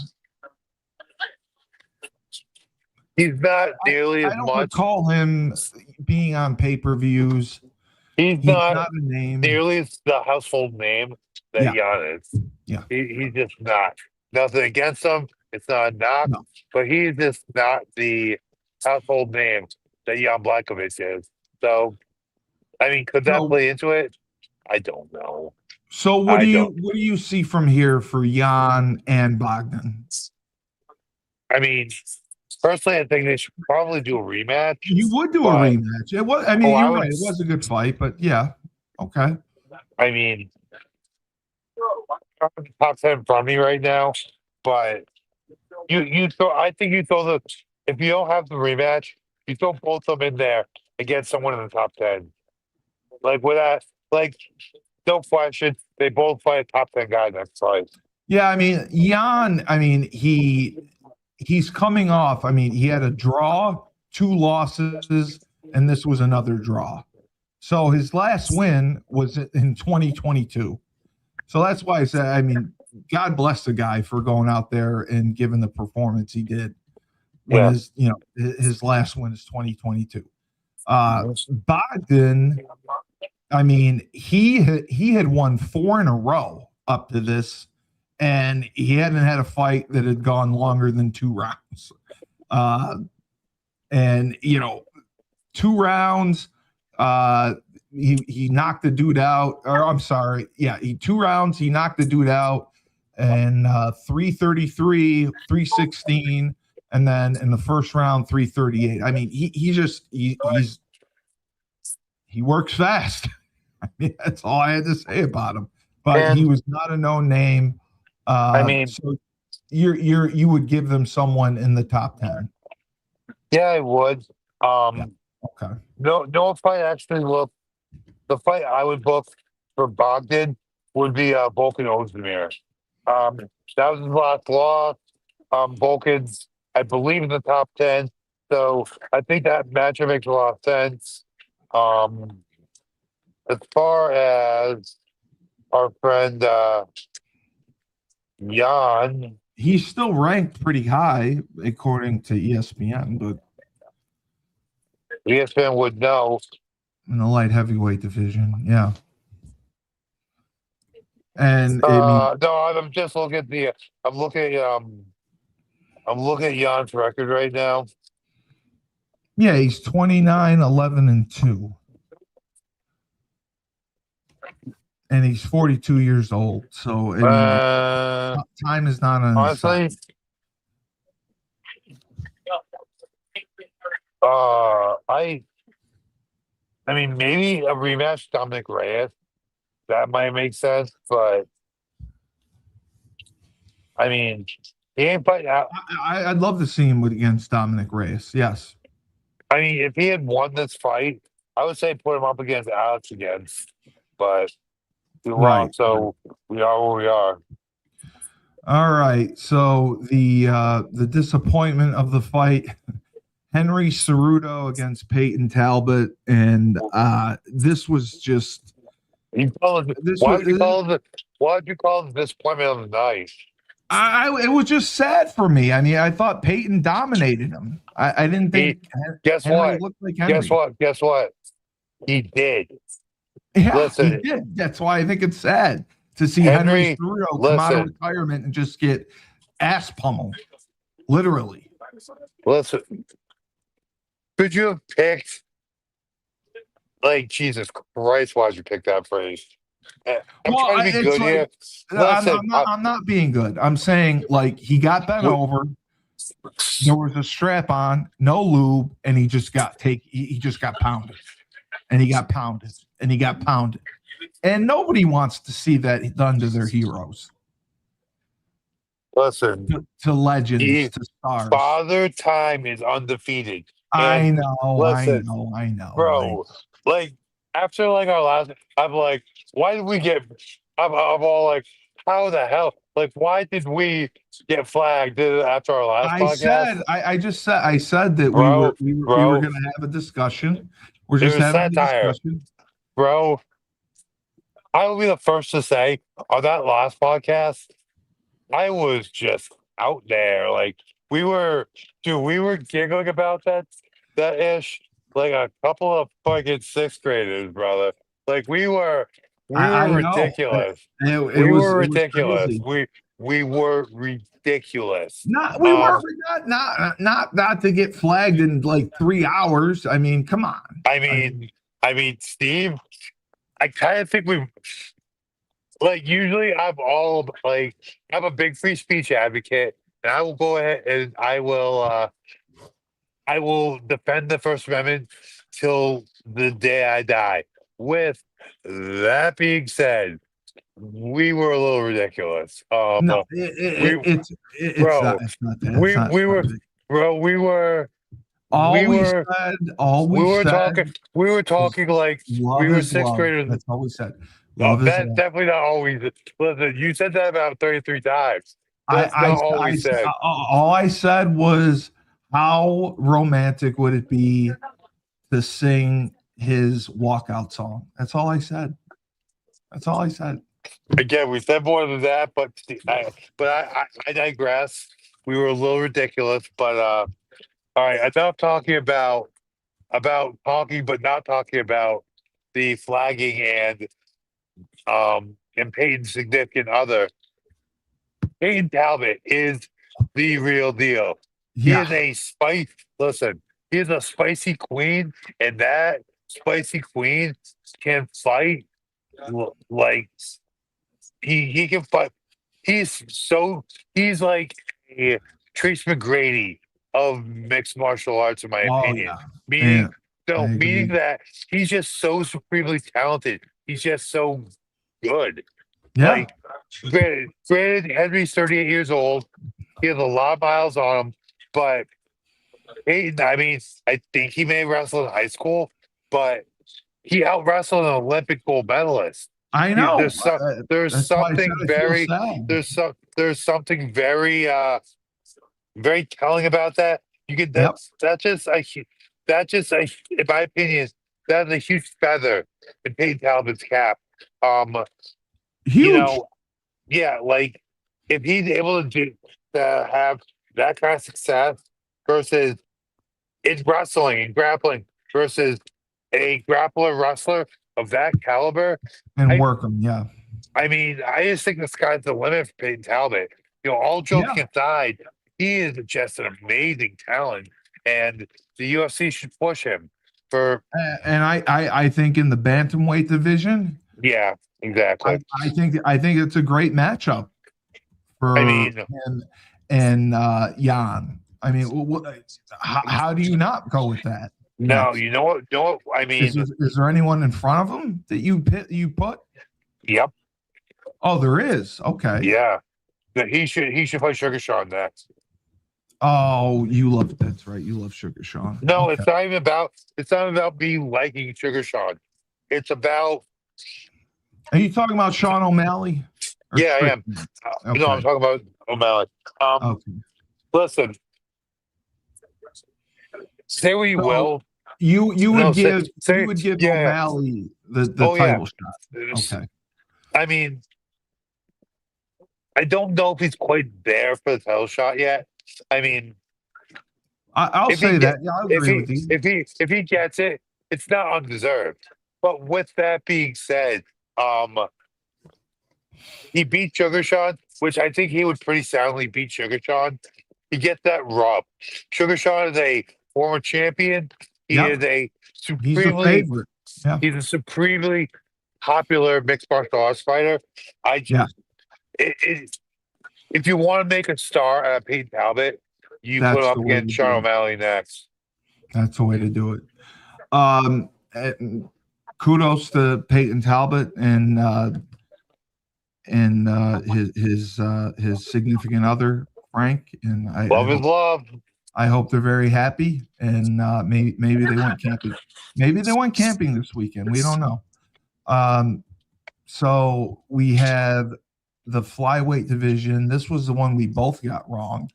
He's not nearly as much. I don't recall him being on pay-per-views. He's not a name. Nearly as the household name that Jan is. Yeah. He's just not. Nothing against him. It's not a knock. No. But he's just not the household name that Jan Blachowicz is. So, I mean, could that So, play into it? I don't know. so I don't. what do you see from here for Yan and Bogdan? I mean, personally, I think they should probably do a rematch. You would do a But rematch. It was. I mean, I you're would. right. It was a good fight, but yeah, okay. I mean, top 10 from me right now, but you throw. I think you throw the if you don't have the rematch, you throw both of them in there and get someone in the top 10. Like with that, like no question, they both fight a top 10 guy next fight. Yeah, I mean, Yan. I mean, he's coming off. I mean, he had a draw, 2 losses, and this was another draw. So his last win was in 2022. So that's why I said, I mean, God bless the guy for going out there and giving the performance he did when Yeah. his last win is 2022. Mhm. Bogdan, I mean, he had won 4 in a row up to this, and he hadn't had a fight that had gone longer than 2 rounds. And 2 rounds, he knocked the dude out. Or I'm sorry, yeah, 2 rounds he knocked the dude out, and 333, 316, and then in the first round 338. I mean, he works fast. I mean, that's all I had to say about him. But he And was not a known name. I mean, So you would give them someone in the top 10. yeah, I would. Yeah. Okay. No fight actually look. The fight I would book for Bogdan would be Volkan Ozdemir. Um, that was his last loss. Volkan's, I believe, in the top 10. So I think that matchup makes a lot of sense. Um, as far as our friend Jan, He's still ranked pretty high according to ESPN, but ESPN would know. in the light heavyweight division, yeah. And I mean, No, I'm just looking at the. I'm looking at Jan's record right now. yeah, he's 29, 11, and 2. And he's 42 years old. So I mean, time is not on his side. Honestly, I mean, maybe a rematch Dominic Reyes that might make sense, but I mean, he ain't fighting out. I'd love to see him against Dominic Reyes. Yes. I mean, if he had won this fight, I would say put him up against Alex again, but we Right. lost, so we are where we are. All right. So the disappointment of the fight, Henry Ceruto against Peyton Talbot, and this was just Why would you call it? Why would you call it the disappointment of the night? it was just sad for me. I mean, I thought Peyton dominated him. I didn't think Guess Henry what? looked like Henry. Guess what? He did. Yeah, Listen, he did. That's why I think it's sad to see Henry Ceruto come out of retirement and just get ass pummeled, literally. Listen, could you have picked, like, Jesus Christ, why'd you pick that phrase? I'm trying to be good here. Listen, I'm not being good. I'm saying, like, he got bent over. There was a strap on, no lube, and he just got pounded. And he got pounded. And he got pounded. And nobody wants to see that done to their heroes. Listen, to legends, to stars. Father Time is undefeated. I know, listen, I know. Bro, like, after, like, our last, I'm like, why did we get, I'm all like, how the hell? Like, why did we get flagged after our last podcast? I said that we were going to have a discussion. We're just having a discussion. Bro, I will be the first to say on that last podcast, I was just out there. Like, we were giggling about that ish like a couple of fucking sixth graders, brother. Like, we were ridiculous. We were ridiculous. We were ridiculous. Not to get flagged in like 3 hours. I mean, come on. I mean, I mean, Steve, I kind of think we like usually I'm a big free speech advocate, and I will go ahead and I will defend the First Amendment till the day I die. With that being said, we were a little ridiculous. No, We it's not. bro, It's not that. It's we not. we were bro, All we we were said. All we said we were was talking like we love were is sixth love. graders. That's all we said. Love is That's love. definitely not always. Listen, you said that about 33 times. I, That's not all we I, said. all I said was, how romantic would it be to sing his walkout song? That's all I said. That's all I said. Again, we said more than that, I digress. We were a little ridiculous, but all right. Enough talking about talking, but not talking about the flagging and Peyton's significant other. Peyton Talbot is the real deal. He Yeah. is a spice. Listen, he is a spicy queen, and that spicy queen can fight like he can fight. He's so he's like a Trace McGrady of mixed martial arts, in my Oh opinion. yeah. Meaning, Yeah. I no, meaning agree. that he's just so supremely talented. He's just so good. Yeah. Like, granted, Henry's 38 years old. He has a lot of miles on him, but I mean, I think he may wrestle in high school, but he out wrestled an Olympic gold medalist. I He, know. there's That's why I said something I feel very sad. there's something very telling about that. You could Yep. that's just a, in my opinion, that's a huge feather in Peyton Talbot's cap. Um, you Huge. know, yeah, like if he's able to have that kind of success versus in wrestling and grappling versus a grappler wrestler of that caliber, And I work them. Yeah. I mean, I just think the sky's the limit for Peyton Talbot. All Yeah. joking aside, he is just an amazing talent, and the UFC should push him for. And I think in the bantamweight division, Yeah, exactly. I think it's a great matchup I for mean, him and Jan. I mean, how do you not go with that no, next? you know what? You know what? I mean, Is there anyone in front of him that you put? yep, Oh, there is. Okay. yeah. That he should play Sugar Sean next. Oh, you love that's right. You love Sugar Sean. No, Okay. it's not about me liking Sugar Sean. It's about Are you talking about Sean O'Malley or yeah, I am. Strickland? No, I'm Okay. talking about O'Malley. Okay. Listen, say what you So will. you No, would give yeah. O'Malley the Oh yeah. title shot. Okay. I mean, I don't know if he's quite there for the title shot yet. I mean, I'll if he say get that. Yeah, I if agree he with you. if he gets it, it's not undeserved. But with that being said, um, he beat Sugar Sean, which I think he would pretty soundly beat Sugar Sean. He gets that rub. Sugar Sean is a former champion. He Yep. is a He's a supremely favorite. Yeah. he's a supremely popular mixed martial arts fighter. I Yeah. just if you want to make a star out of Peyton Talbot, you put him That's the up way against to Sean do it. O'Malley next. That's the way to do it. And kudos to Peyton Talbot and his significant other Frank, and Love is love. I hope they're very happy, and maybe they went camping. Maybe they went camping this weekend. We don't know. So we have the flyweight division. This was the one we both got wrong.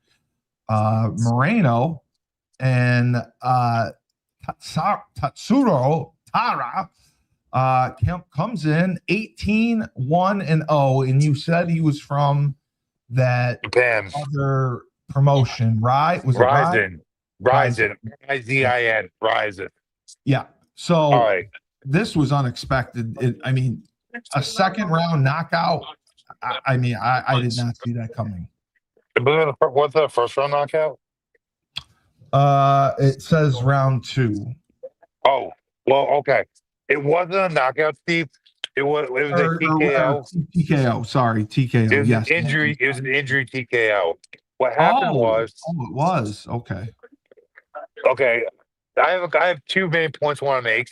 Moreno and Tatsuro Tara comes in 18-1-0, and you said he was from that Japan. other promotion, right? Was it Ryzen. Ryzen? Ryzen. Ryzen. Yeah. So All right. this was unexpected. I mean, a second round knockout. I mean, I did not see that coming. What's the first round knockout? It says round 2. Oh, well, okay. It wasn't a knockout, Steve. It was a or TKO. TKO. Sorry, It TKO. was an Yes. injury. It was an injury TKO. What happened Oh, was, it was okay. okay. I have two main points I want to make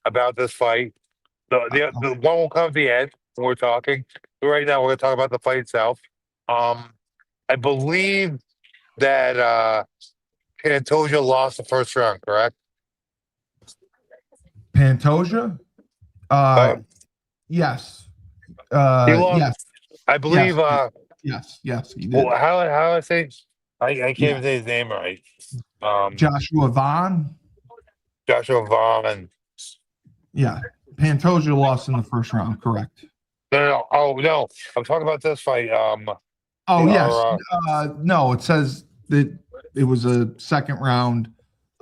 about this fight. The one will come at the end when we're talking. But right now, we're going to talk about the fight itself. Um, I believe that Pantoja lost the first round, correct? Pantoja. Uh, Yes. he lost. Yes. I Yes. believe. Yes. Yes. He Well, did. how I say? I can't Yeah. even say his name right. Joshua Vaughn. Joshua Vaughn and Yeah. Pantoja lost in the first round. Correct. no. Oh no, I'm talking about this fight. Oh yes. Our No, it says that it was a second round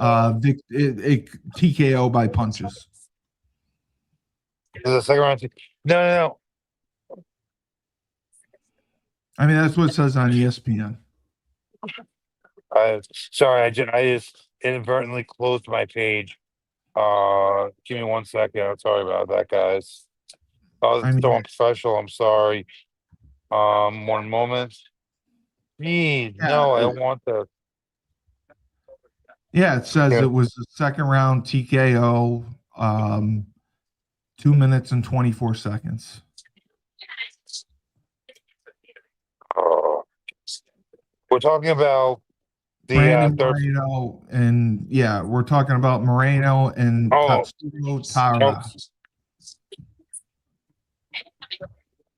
TKO by punches. the second round. No. I mean, that's what it says on ESPN. Sorry, I just inadvertently closed my page. Give me 1 second. I'm sorry about that, guys. Oh, I it's so mean, unprofessional. I'm sorry. 1 moment. Geez, yeah, no, I don't want the. yeah, it says Yeah. it was a second round TKO, 2 minutes and 24 seconds. Uh, we're talking about the Brandon third. Moreno, and yeah, we're talking about Moreno and Oh, Tatsuro oh, Tara,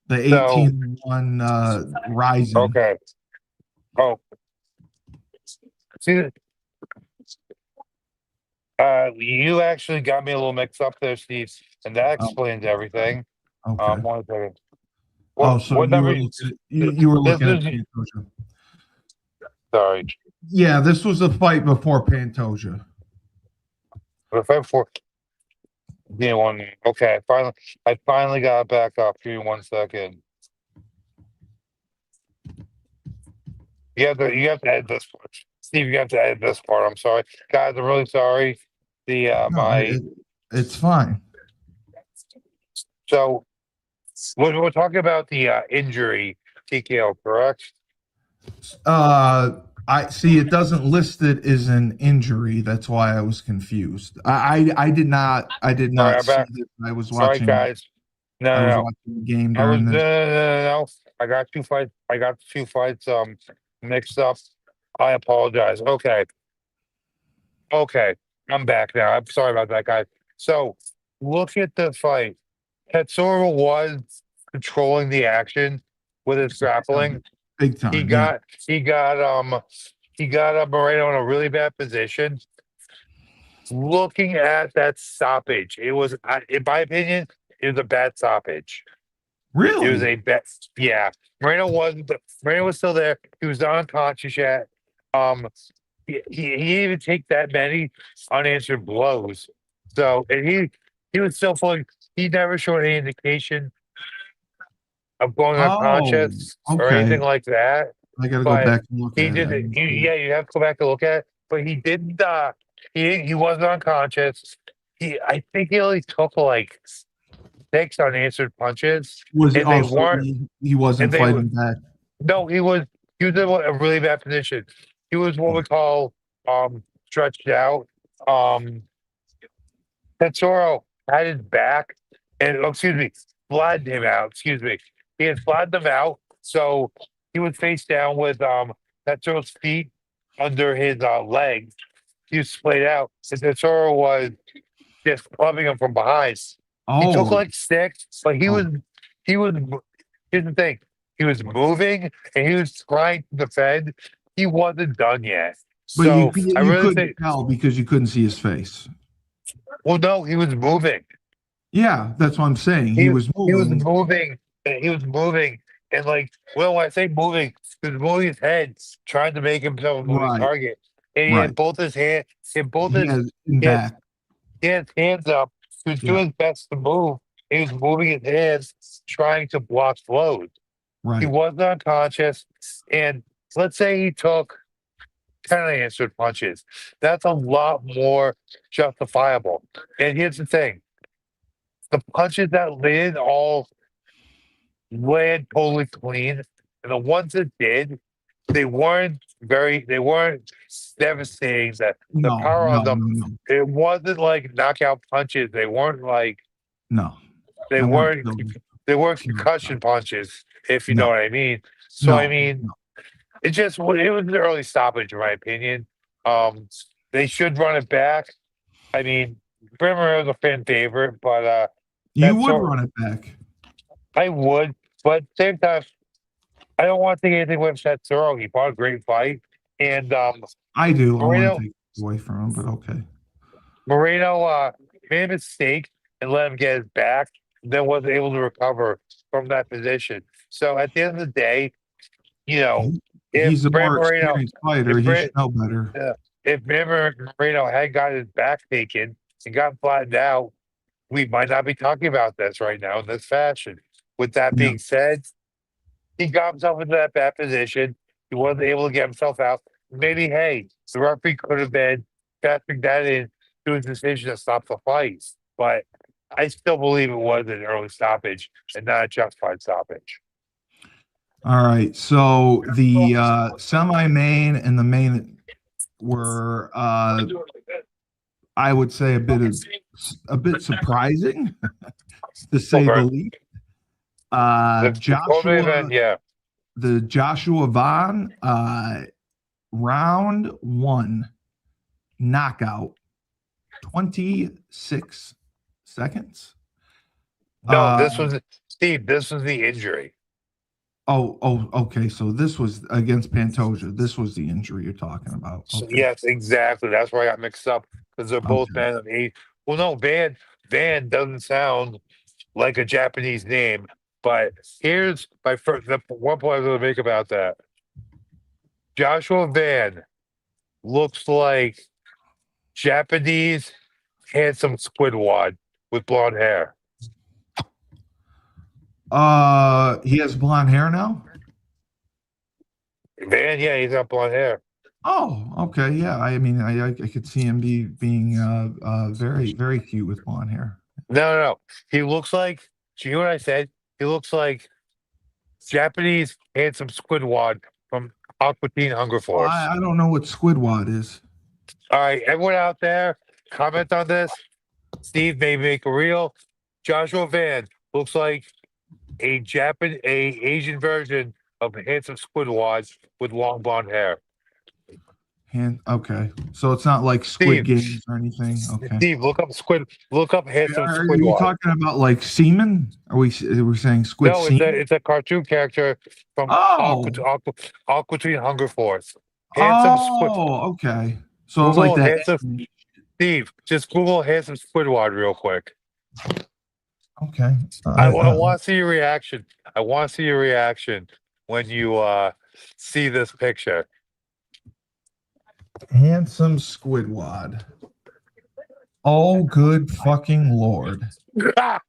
the so 18-1 Rising. okay. Oh, see, you actually got me a little mixed up there, Steve, and that Oh, explains everything. okay. 1 second. Oh, What so what you number? were looking at, you were This looking at is Pantoja. sorry. Yeah, this was the fight before Pantoja. The fight before. Give me one. Okay, I finally got it back up. Give me 1 second. You have to edit this part, Steve. You have to edit this part. I'm sorry, guys. I'm really sorry. The No, it's fine. so we're talking about the injury TKO, correct? I see it doesn't list it as an injury. That's why I was confused. I did All right, not I'm see back. that. All right, guys. No, I no, was no. watching the game I was during no, this. no, no, no, no. I got two fights. I got two fights mixed up. I apologize. Okay. I'm back now. I'm sorry about that, guys. So look at the fight. Katsura was controlling the action with his grappling. Big He time, yeah. got he got he got Moreno in a really bad position. Looking at that stoppage, it was, in my opinion, it was a bad stoppage. It was Really? a bet. Yeah, Moreno was still there. He was not unconscious yet. Um, he didn't even take that many unanswered blows. So, and he was still fully. He never showed any indication of going Oh, unconscious or okay. anything like that. I got to go But back and look he at it. did it. Yeah, you have to go back and look at it. But he didn't. He wasn't unconscious. I think he only took like six unanswered punches, Was he and they also weren't. he And wasn't they were fighting back? no. He was in a really bad position. He was what we call stretched out. Um, Tetsuro had his back, and excuse me, flattened him out. Excuse me, he had flattened him out, so he was face down with Tetsuro's feet under his legs. He was splayed out, and Tetsuro was just clubbing him from behind. He took Oh, like six, but oh. he was. Here's the thing: he was moving and he was trying to defend. He wasn't done yet. But you So I you really couldn't think. tell because you couldn't see his face. Well, no, he was moving. Yeah, that's what I'm saying. He He was he was moving. moving. And he was moving, and like, well, when I say moving, he was moving his head, trying to make himself a moving Right, target. And he right. had both his hand, he had both He his, has in he had, back. he had his hands up. He was Yeah, doing his best to move. He was moving his hands, trying to block blows. He right. was unconscious, and let's say he took 10 unanswered punches. That's a lot more justifiable. And here's the thing. the punches that they didn't all land totally clean, and the ones that did, they weren't devastating. That the No, power no, on them, no, no, it wasn't like knockout punches. They weren't like no. they They weren't weren't killers. they weren't No, concussion punches, if you know no, what I mean. So I no, mean, no. it was an early stoppage, in my opinion. Um, they should run it back. I mean, Brimmer is a fan favorite, but You that's would sort. run it back. I would, but at the same time, I don't want to take anything with Setsuro. He fought a great fight, and I do. I want Moreno to take it away from him, but okay. Moreno made a mistake and let him get his back, then wasn't able to recover from that position. So at the end of the day, you know, if He's a Brand more Moreno, experienced fighter. if He should Brand, know better. if Brand Moreno had got his back taken and got flattened out, we might not be talking about this right now in this fashion. With that Yeah. being said, he got himself into that bad position. He wasn't able to get himself out. Maybe, hey, the referee could have been factoring that in to his decision to stop the fight. But I still believe it was an early stoppage and not a justified stoppage. All right. So the semi-main and the main were, I would say, a bit surprising, to say the Okay. least. The co-main Joshua, event, yeah. the Joshua Vaughn round 1 knockout, 26 seconds. No, this was Steve. This was the injury. Okay. So this was against Pantoja. This was the injury you're talking about. So, Okay. yes, exactly. That's where I got mixed up because they're both Okay. men of age. Well, no, Van doesn't sound like a Japanese name. But here's my first the one point I was going to make about that. Joshua Van looks like Japanese handsome Squidward with blonde hair. He has blonde hair now. Van, yeah, he's got blonde hair. Oh, okay. Yeah. I mean, I could see him being very, very cute with blonde hair. No. He looks like. Do you hear what I said? He looks like Japanese handsome Squidward from Aqua Teen Hunger Well, Force. I don't know what Squidwad is. All right, everyone out there, comment on this. Steve may make a reel. Joshua Van looks like a Asian version of a handsome Squidward with long blonde hair. Okay, so it's not like Squid Steve. Games or anything. Okay. Steve, look up handsome Are Squidward. you talking about like semen? Are we saying squid? No, semen? it's a cartoon character from Aqua Teen Hunger Force. Handsome Squid. Okay. So it's Google like that. handsome Steve, just Google handsome Squidward real quick. Okay. I want to see your reaction. I want to see your reaction when you see this picture. Handsome Squidwad. Oh, good fucking Lord. What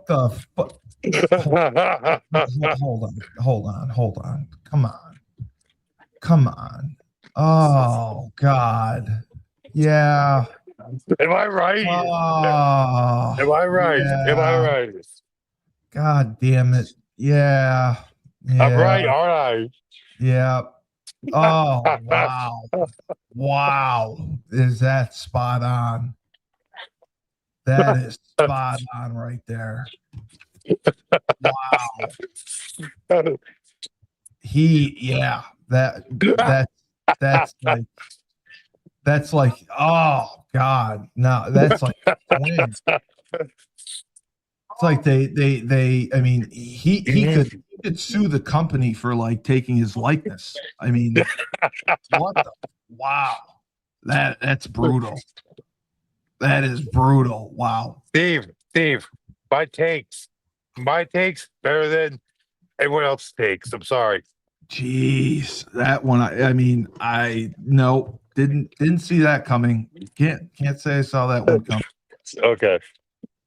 the fuck? Hold on. Come on. Oh, God. Yeah. Am I right? Oh, Am I right? yeah. Am I right? God damn it. Yeah. I'm right, aren't Yeah. Oh, wow. Wow. Is that spot on? That is spot on right there. Wow. That's like, oh God, no, that's like twins. It's like I mean, he could sue the company for like taking his likeness. I mean, wow. That's brutal. That is brutal. Wow. Steve, my takes better than everyone else's takes. I'm sorry. Jeez, that one. I mean, no, didn't see that coming. Can't say I saw that one coming. Okay.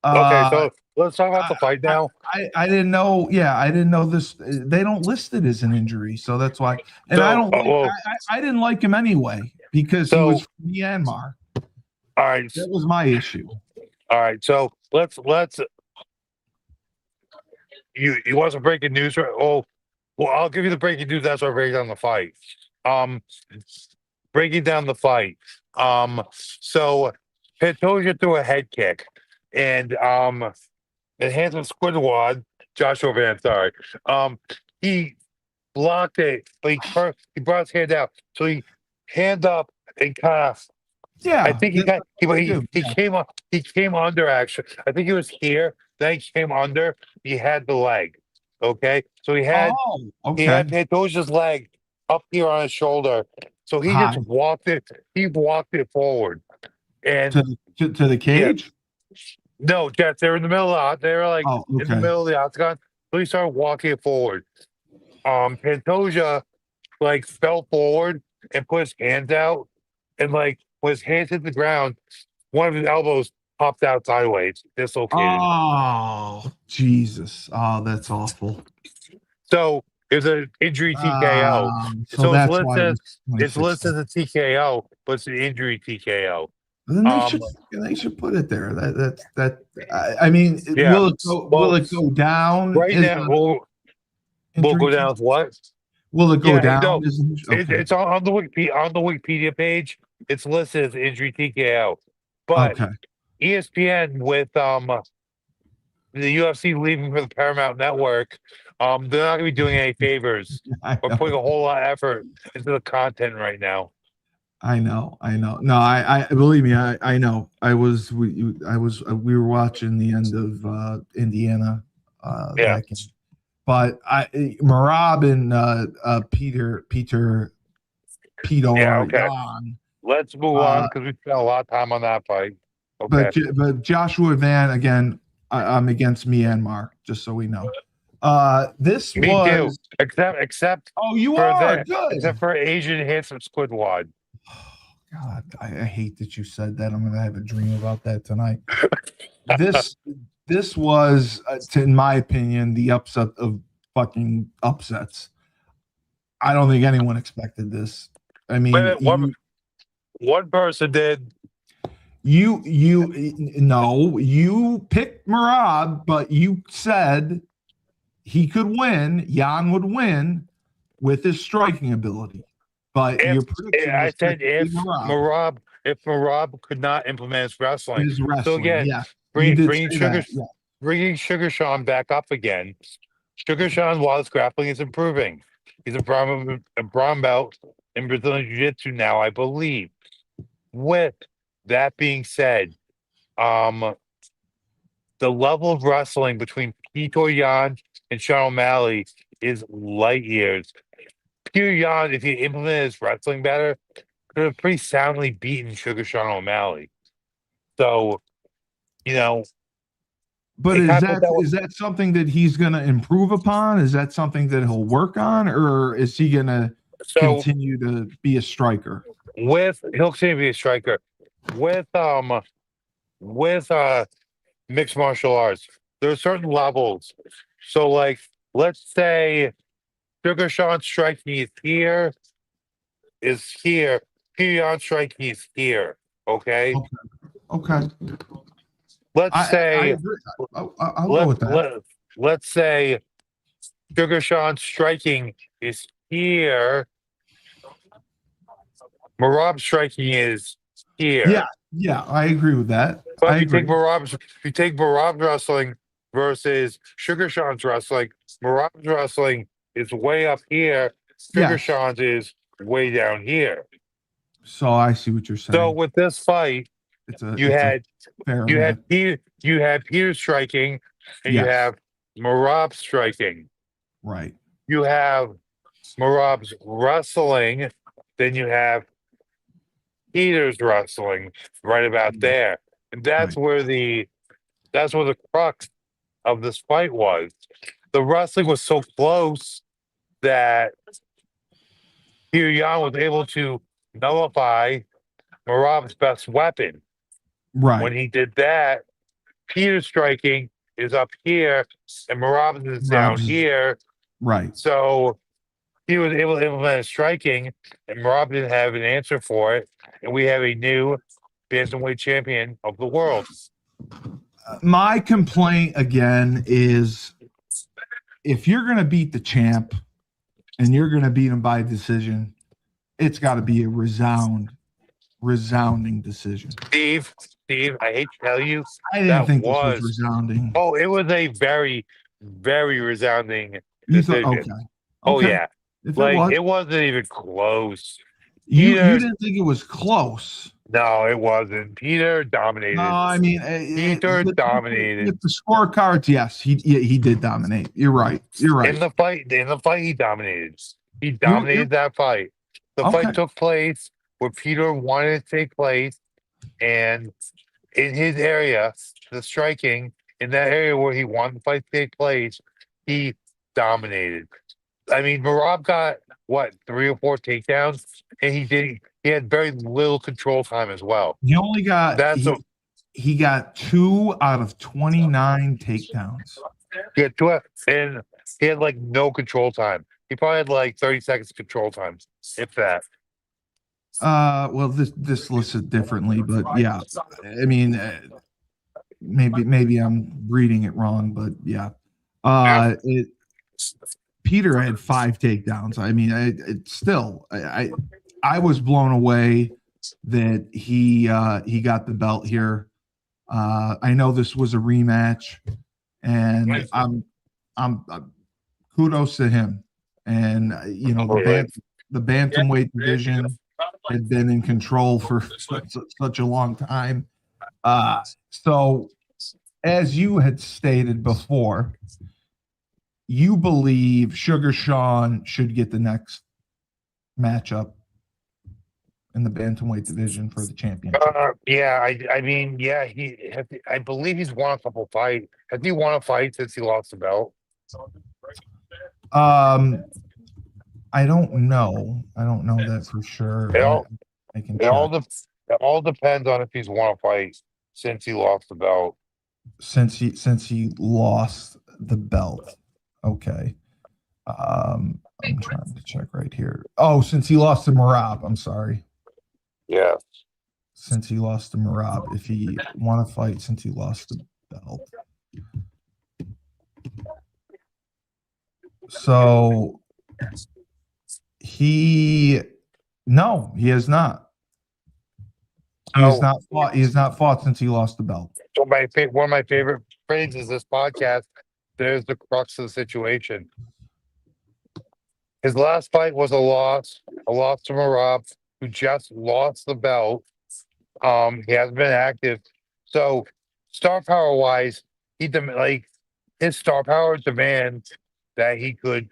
Okay, so let's talk about the fight now. I didn't know. Yeah, I didn't know this. They don't list it as an injury, so that's why. And So, I don't. I didn't like him anyway because he was from Myanmar. All right. That was my issue. All right. So let's you want some breaking news? Oh, well, I'll give you the breaking news. That's why I break down the fight. Um, breaking down the fight. So Pantoja threw a head kick, and the hands of Squidward, Joshua Van, sorry. He blocked it, but he brought his hand out. So he hand up and kind of I Yeah, think he that's got what they do. he Yeah. came up he came under actually. I think he was here, then he came under, he had the leg. Okay. So Oh, he okay. had Pantoja's leg up here on his shoulder. So Hi. he walked it forward. To And to the yeah, cage? no, Jets, they were in the middle of they were like Oh, in the okay. middle of the octagon. So he started walking it forward. Pantoja like fell forward and put his hands out, and like when his hands hit the ground, one of his elbows popped out sideways, dislocated. Oh, Jesus. Oh, that's awful. So it's an injury TKO. So So that's why it was it's 26 listed seconds. as a TKO, but it's an injury TKO. Then Um, they should put it there. I mean, yeah. will Well, it go down right as now an we'll injury? go down with what? Will it go Yeah, down no, as an okay? it's on the Wikipedia page. It's listed as injury TKO, but Okay. ESPN with the UFC leaving for the Paramount Network, they're not gonna be doing any favors. I We're putting know. a whole lot of effort into the content right now. I know. I know. No, I believe me. I know. We were watching the end of Indiana Yeah, that game, but Merab and Peter yeah, Peter okay. Yan. Let's move on Uh, because we spent a lot of time on that fight. Okay. but Joshua Van again. I'm against Myanmar, just so we know. This Me too. was. Except Oh, you for are that, good. except for Asian handsome Squidward. God, I hate that you said that. I'm gonna have a dream about that tonight. This this was, in my opinion, the upset of fucking upsets. I don't think anyone expected this. I Wait a mean, minute, one person did. no, you picked Merab, but you said he could win. Jan would win with his striking ability, but If your prediction I was said technically Merab. If Marab could not implement his wrestling. His So wrestling, again, yeah, you did bringing say that. Yeah, Sugar Sean back up again. Sugar Sean, while his grappling is improving, he's a brown belt in Brazilian Jiu Jitsu now, I believe. With that being said, um, the level of wrestling between Petr Yan and Sean O'Malley is light years. Petr Yan, if he implemented his wrestling better, could have pretty soundly beaten Sugar Sean O'Malley. So, you know, but it kind of put that is that something that he's going to improve upon? Is that something that he'll work on, or is he going to so continue to be a striker? with he'll continue to be a striker. With with mixed martial arts, there are certain levels. So like let's say Sugar Sean striking is here, Pion striking is here. Okay. Okay, okay. Let's I say agree. I'll go with that. let's say Sugar Sean striking is here. Marab striking is Yeah, here. yeah, I agree with that. But I agree. If you take Marab's wrestling versus Sugar Sean's wrestling, Marab's wrestling is way up here. Sugar Yes. Sean's is way down here. So I see what you're So saying. with this fight, you It's a had fair match. You had Peter striking, and you Yes. have Marab striking. Right. You have Marab's wrestling, then you have Peter's wrestling right about there. And Right. that's where the crux of this fight was. The wrestling was so close that Peter Yan was able to nullify Marab's best weapon. When Right. he did that, Peter's striking is up here and Marab's is down Rob's here. right. So he was able to implement his striking, and Marab didn't have an answer for it. And we have a new bantamweight champion of the world. My complaint again is if you're going to beat the champ and you're going to beat him by decision, it's got to be a resounding decision. Steve, I hate to tell you, I didn't that think this was was resounding. oh, it was a very, very resounding You thought, decision. okay, Oh okay. yeah, If it like was, it wasn't even close. you Peter, didn't think it was close. no, it wasn't. Peter No, dominated. I mean, Peter dominated with the scorecards, yes, he did dominate. You're right. You're right. in the fight. In the fight, he dominated. He You're dominated that fight. The okay. fight took place where Peter wanted to take place, and in his area, the striking in that area where he wanted the fight to take place, he dominated. I mean, Merab got what 3 or 4 takedowns, and he had very little control time as well. He only got That's a, he got 2 out of 29 takedowns. he had 12, and he had like no control time. He probably had like 30 seconds control time, if that. Well, this listed differently, but yeah, I mean, maybe I'm reading it wrong, but yeah, Peter had 5 takedowns. I mean, I was blown away that he got the belt here. I know this was a rematch, and I'm kudos to him. And you know, the bantamweight division had been in control for such a long time. So, as you had stated before, you believe Sugar Sean should get the next matchup in the bantamweight division for the championship. Yeah, I mean, yeah, I believe he's won a couple fights. Has he won a fight since he lost the belt? I don't know. I don't know that for sure. I can check. It all depends on if he's won a fight since he lost the belt. Since he lost the belt. Okay. I'm trying to check right here. Oh, since he lost to Merab, I'm sorry. Yeah. Since he lost to Merab, if he won a fight since he lost the belt. So he has not. He has not fought. He has not fought since he lost the belt. So one of my favorite phrases this podcast. There's the crux of the situation. His last fight was a loss to Merab, who just lost the belt. He hasn't been active, so star power wise, his star power demands that he could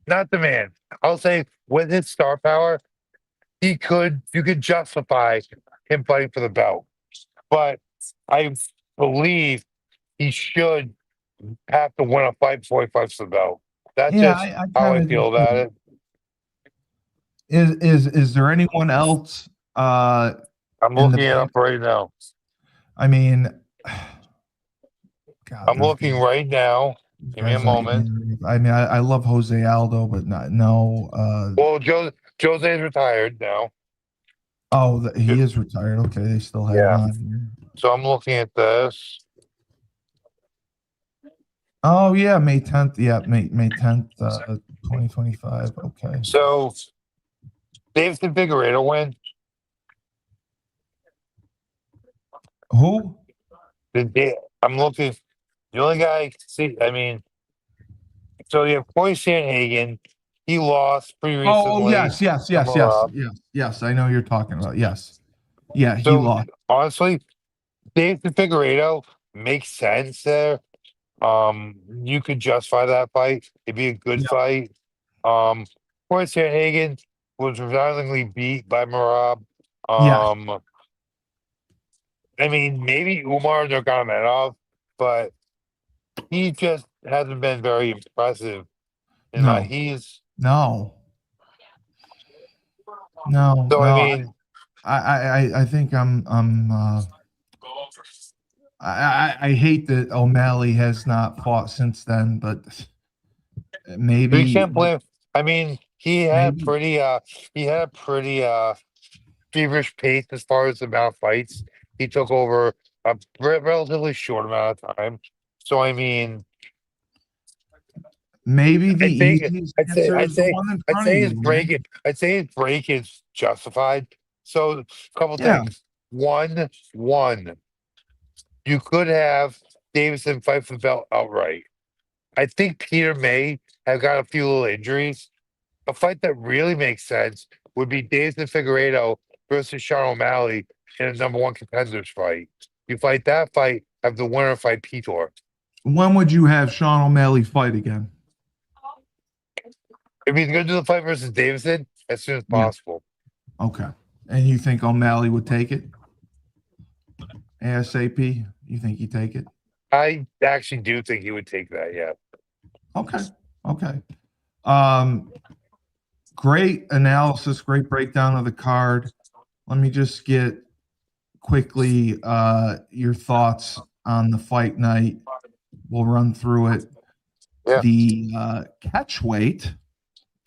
not demand. I'll say with his star power, you could justify him fighting for the belt. But I believe he should have to win a fight before he fights for the belt. That's just how I feel about it. Is there anyone else? I'm looking it up right now. I mean, God, I'm looking right now. Give me a moment. I mean, I love Jose Aldo, but no. Well, Jose's retired now. Oh, he is retired. Okay, they still have him on here. So I'm looking at this. Oh yeah, May 10th. Yeah, May 10th, 2025. Okay. So Davidson Figueiredo win. Who? I'm looking. The only guy I can see. I mean, so you have Corey Sandhagen. He lost pretty recently. Oh yes. I know you're talking about. Yes. Yeah, he lost. Honestly, Davidson Figueiredo makes sense there. You could justify that fight. It'd be a good fight. Corey Sandhagen was resoundingly beat by Merab. I mean, maybe Umar Nurmagomedov, but he just hasn't been very impressive. No. So I mean, I think I hate that O'Malley has not fought since then, but maybe we can't blame. I mean, he had a pretty feverish pace as far as the amount of fights. He took over relatively short amount of time. So I mean, Maybe the I think easiest I'd say answer I'd is the say one in I'd front of say you, his break man. it. I'd say his break is justified. So a couple Yeah. things. One, you could have Davison fight for the belt outright. I think Peter may have got a few little injuries. A fight that really makes sense would be Davison Figueiredo versus Sean O'Malley in a number one contenders fight. You fight that fight, have the winner fight Peter. When would you have Sean O'Malley fight again? If he's going to do the fight versus Davison, as soon as Yeah. possible. Okay. And you think O'Malley would take it? ASAP? You think he'd take it? I actually do think he would take that, yeah. Okay. Okay. Great analysis, great breakdown of the card. Let me just get quickly your thoughts on the fight night. We'll run through it. Yeah. The catch weight,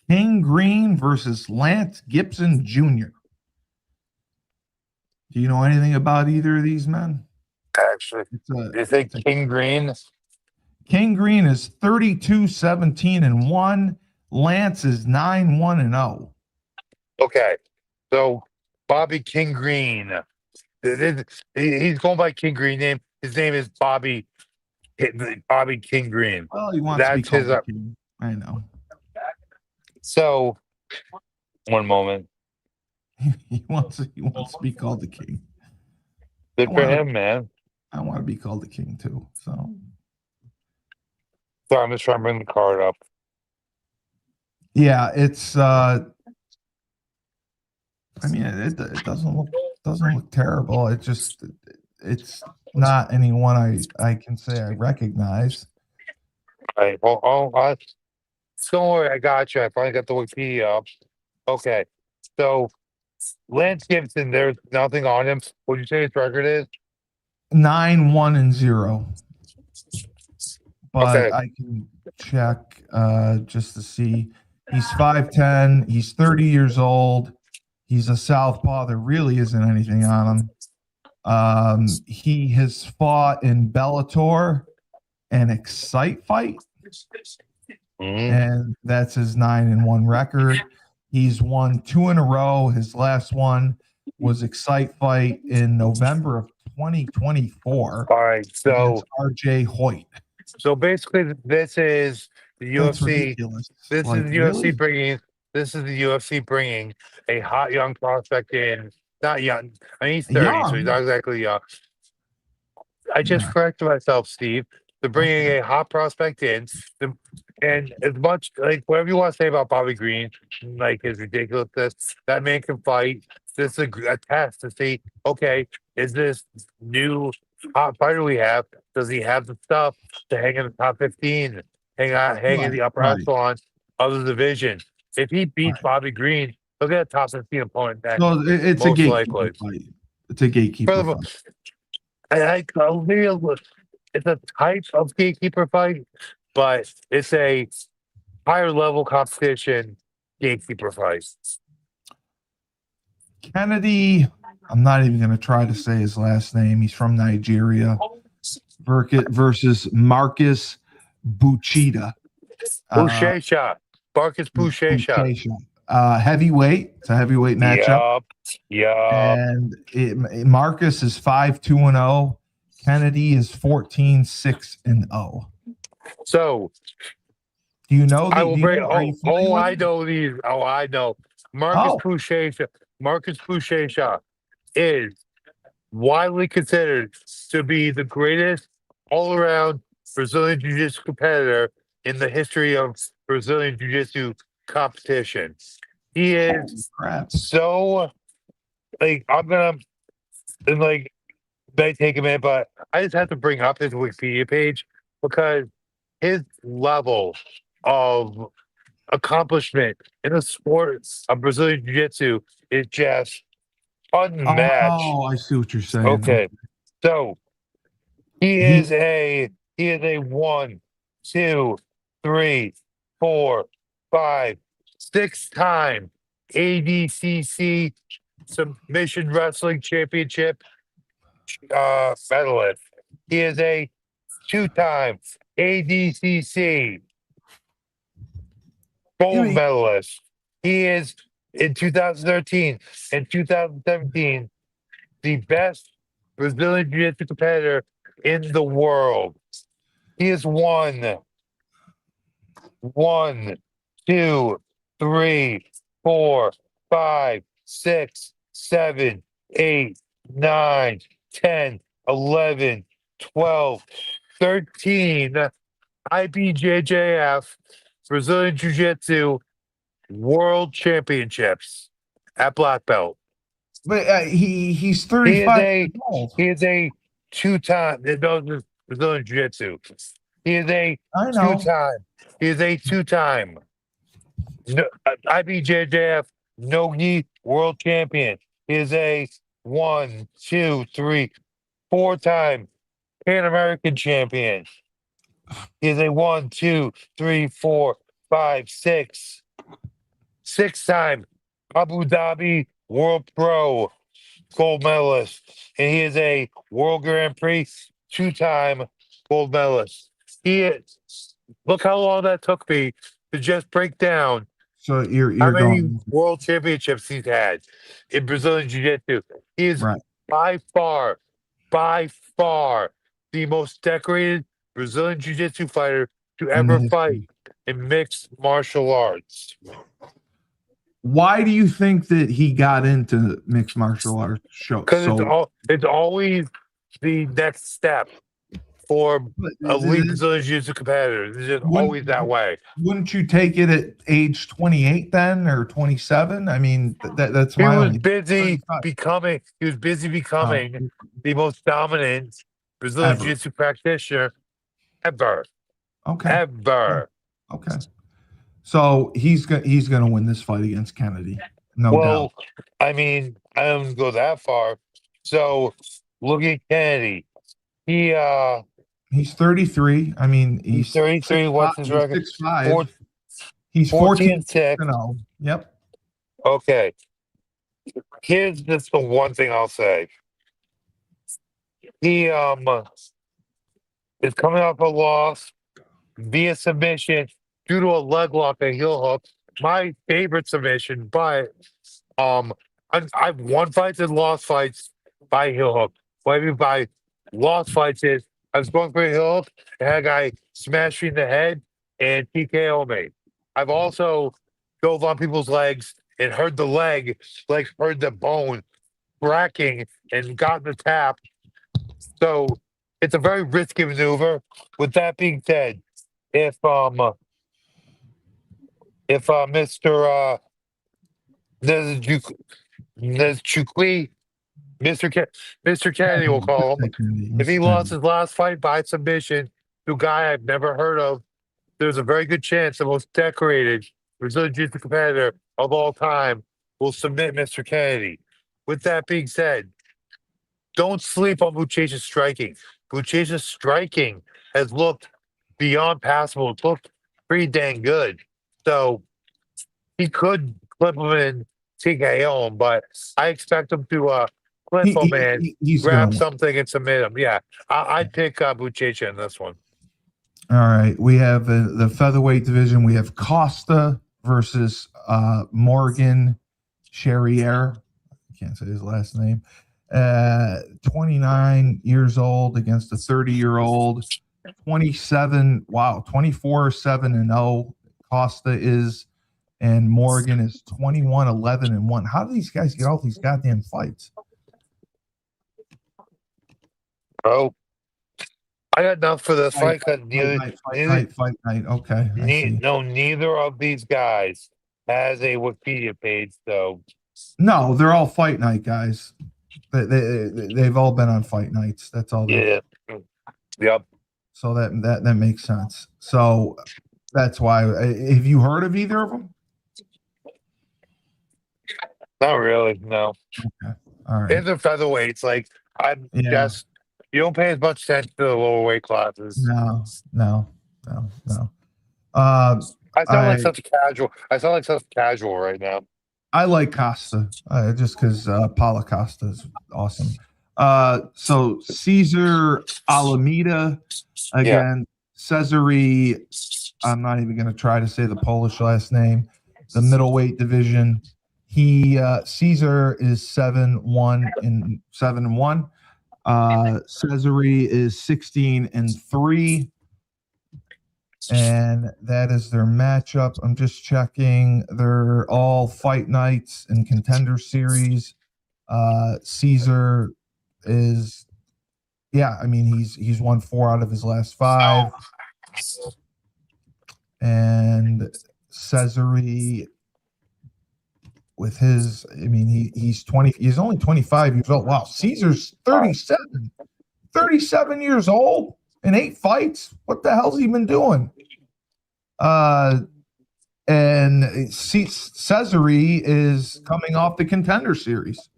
King Green versus Lance Gibson Jr. Do you know anything about either of these men? Actually, do you think King Green? King Green is 32-17-1. Lance is 9-1-0. Okay, so Bobby King Green. He's going by King Green name. His name is Bobby King Green. Well, he wants to be That's called his. the king. I know. So, one moment. he wants to be called the king. Good for him, man. I want to be called the king too. So I'm just trying to bring the card up. Yeah, it's. I mean, it doesn't look terrible. It's not anyone I can say I recognize. All right. Don't worry, I got you. I finally got the Wikipedia up. Okay, so Lance Gibson, there's nothing on him. What did you say his record is? 9-1-0. But Okay. I can check just to see. He's 5'10". He's 30 years old. He's a southpaw. There really isn't anything on him. He has fought in Bellator and Excite Fight, and that's his 9-1 record. He's won 2 in a row. His last one was Excite Fight in November of 2024. All right, so RJ Hoyt. So basically, this is the That's UFC. ridiculous. This is the UFC bringing. This is the UFC bringing a hot young prospect in. Not young. I mean, he's 30, so he's not exactly young. I just corrected myself, Steve. They're bringing a hot prospect in, and as much like whatever you want to say about Bobby Green, like his ridiculousness, that man can fight. This is a test to see, okay, is this new hot fighter we have? Does he have the stuff to hang in the top 15, hang in the upper echelon of the division? If he beats Bobby Green, he'll get a top 15 opponent next. So it's a gatekeeper fight. It's a gatekeeper fight. It's a type of gatekeeper fight, but it's a higher level competition gatekeeper fight. Kennedy, I'm not even going to try to say his last name. He's from Nigeria. Versus Marcus Buchita. Marcus Buchecha. Heavyweight. It's a heavyweight matchup. Yeah. And Marcus is 5-2-0. Kennedy is 14-6-0. So, do you know? I know these. Oh, I know. Marcus Buchecha is widely considered to be the greatest all-around Brazilian Jiu-Jitsu competitor in the history of Brazilian Jiu-Jitsu competition. He is so like I'm gonna and like may take a minute, but I just have to bring up his Wikipedia page because his level of accomplishment in the sport of Brazilian Jiu-Jitsu is just unmatched. Oh, I see what you're saying. Okay. So he is a 1, 2, 3, 4, 5, 6-time ADCC Submission Wrestling Championship. medalist. He is a two-time ADCC gold Yeah, medalist. He is in 2013 and 2017 the best Brazilian Jiu-Jitsu competitor in the world. He has won 13 IBJJF Brazilian Jiu-Jitsu World Championships at black belt. but he's He is 35 a years old. he is a two-time Brazilian Jiu-Jitsu. He is a I know. two-time. He is a two-time IBJJF Nogi World Champion. He is a 4-time Pan American champion. He is a 6-time Abu Dhabi World Pro gold medalist, and he is a World Grand Prix two-time gold medalist. He is. Look how long that took me to just break down So how you're many going world championships he's had in Brazilian Jiu-Jitsu. He is right. by far the most decorated Brazilian Jiu-Jitsu fighter to In the ever history. fight in mixed martial arts. Why do you think that he got into mixed martial arts shows? Because it's always the next step for elite Brazilian Jiu-Jitsu competitors. It's just always that way. Wouldn't you take it at age 28 then, or 27? I mean, that's He my was only. busy 35. becoming. He was busy becoming the most dominant Brazilian Ever. Jiu-Jitsu practitioner ever. Okay. Ever. Okay. So he's gonna win this fight against Kennedy, no doubt. I mean, I don't go that far. So look at Kennedy. He's 33. I mean, He's 33. What's his record? 6'5". He's 14-6. Yep. Okay. Here's just the one thing I'll say. He is coming off a loss via submission due to a leg lock, a heel hook. My favorite submission, but I've won fights and lost fights by heel hook. What I mean by lost fights is I was going for a heel hook and had a guy smash me in the head and TKO me. I've also dove on people's legs and heard the leg, like heard the bone cracking and got the tap. So it's a very risky maneuver. With that being said, if Mr. Chukwi, Mr. Kennedy will call him. If he lost his last fight by submission to a guy I've never heard of, there's a very good chance the most decorated Brazilian Jiu-Jitsu competitor of all time will submit Mr. Kennedy. With that being said, don't sleep on Buchecha's striking. Buchecha's striking has looked beyond passable. It's looked pretty dang good. So he could clip him and TKO him, but I expect him to clip him and grab something and submit him. Yeah, I'd pick Buchecha in this one. All right. We have the featherweight division. We have Costa versus Morgan Charriere. I can't say his last name. 29 years old against a 30-year-old. 24-7-0. Costa is, and Morgan is 21-11-1. How do these guys get all these goddamn fights? Oh, I got enough for this fight. Fight night. Okay. Neither of these guys has a Wikipedia page, so. No, they're all fight night guys. They've all been on fight nights. That's all. Yeah. Yep. So that makes sense. So that's why. Have you heard of either of them? Not really. No. Okay. All right. They're featherweights. Like just you don't pay as much attention to the lower weight classes. No. I sound like such casual right now. I like Costa just because Paulo Costa is awesome. So Caesar Alameda Yeah. again. Cesare, I'm not even going to try to say the Polish last name. The middleweight division. Caesar is 7-1. Cesare is 16-3. And that is their matchup. I'm just checking. They're all fight nights and contender series. Caesar is, yeah, I mean he's won 4 out of his last 5, and Cesare with his, I mean he's 20, he's only 25 years old. Wow, Caesar's 37 years old in 8 fights. What the hell's he been doing? And Cesare is coming off the contender series.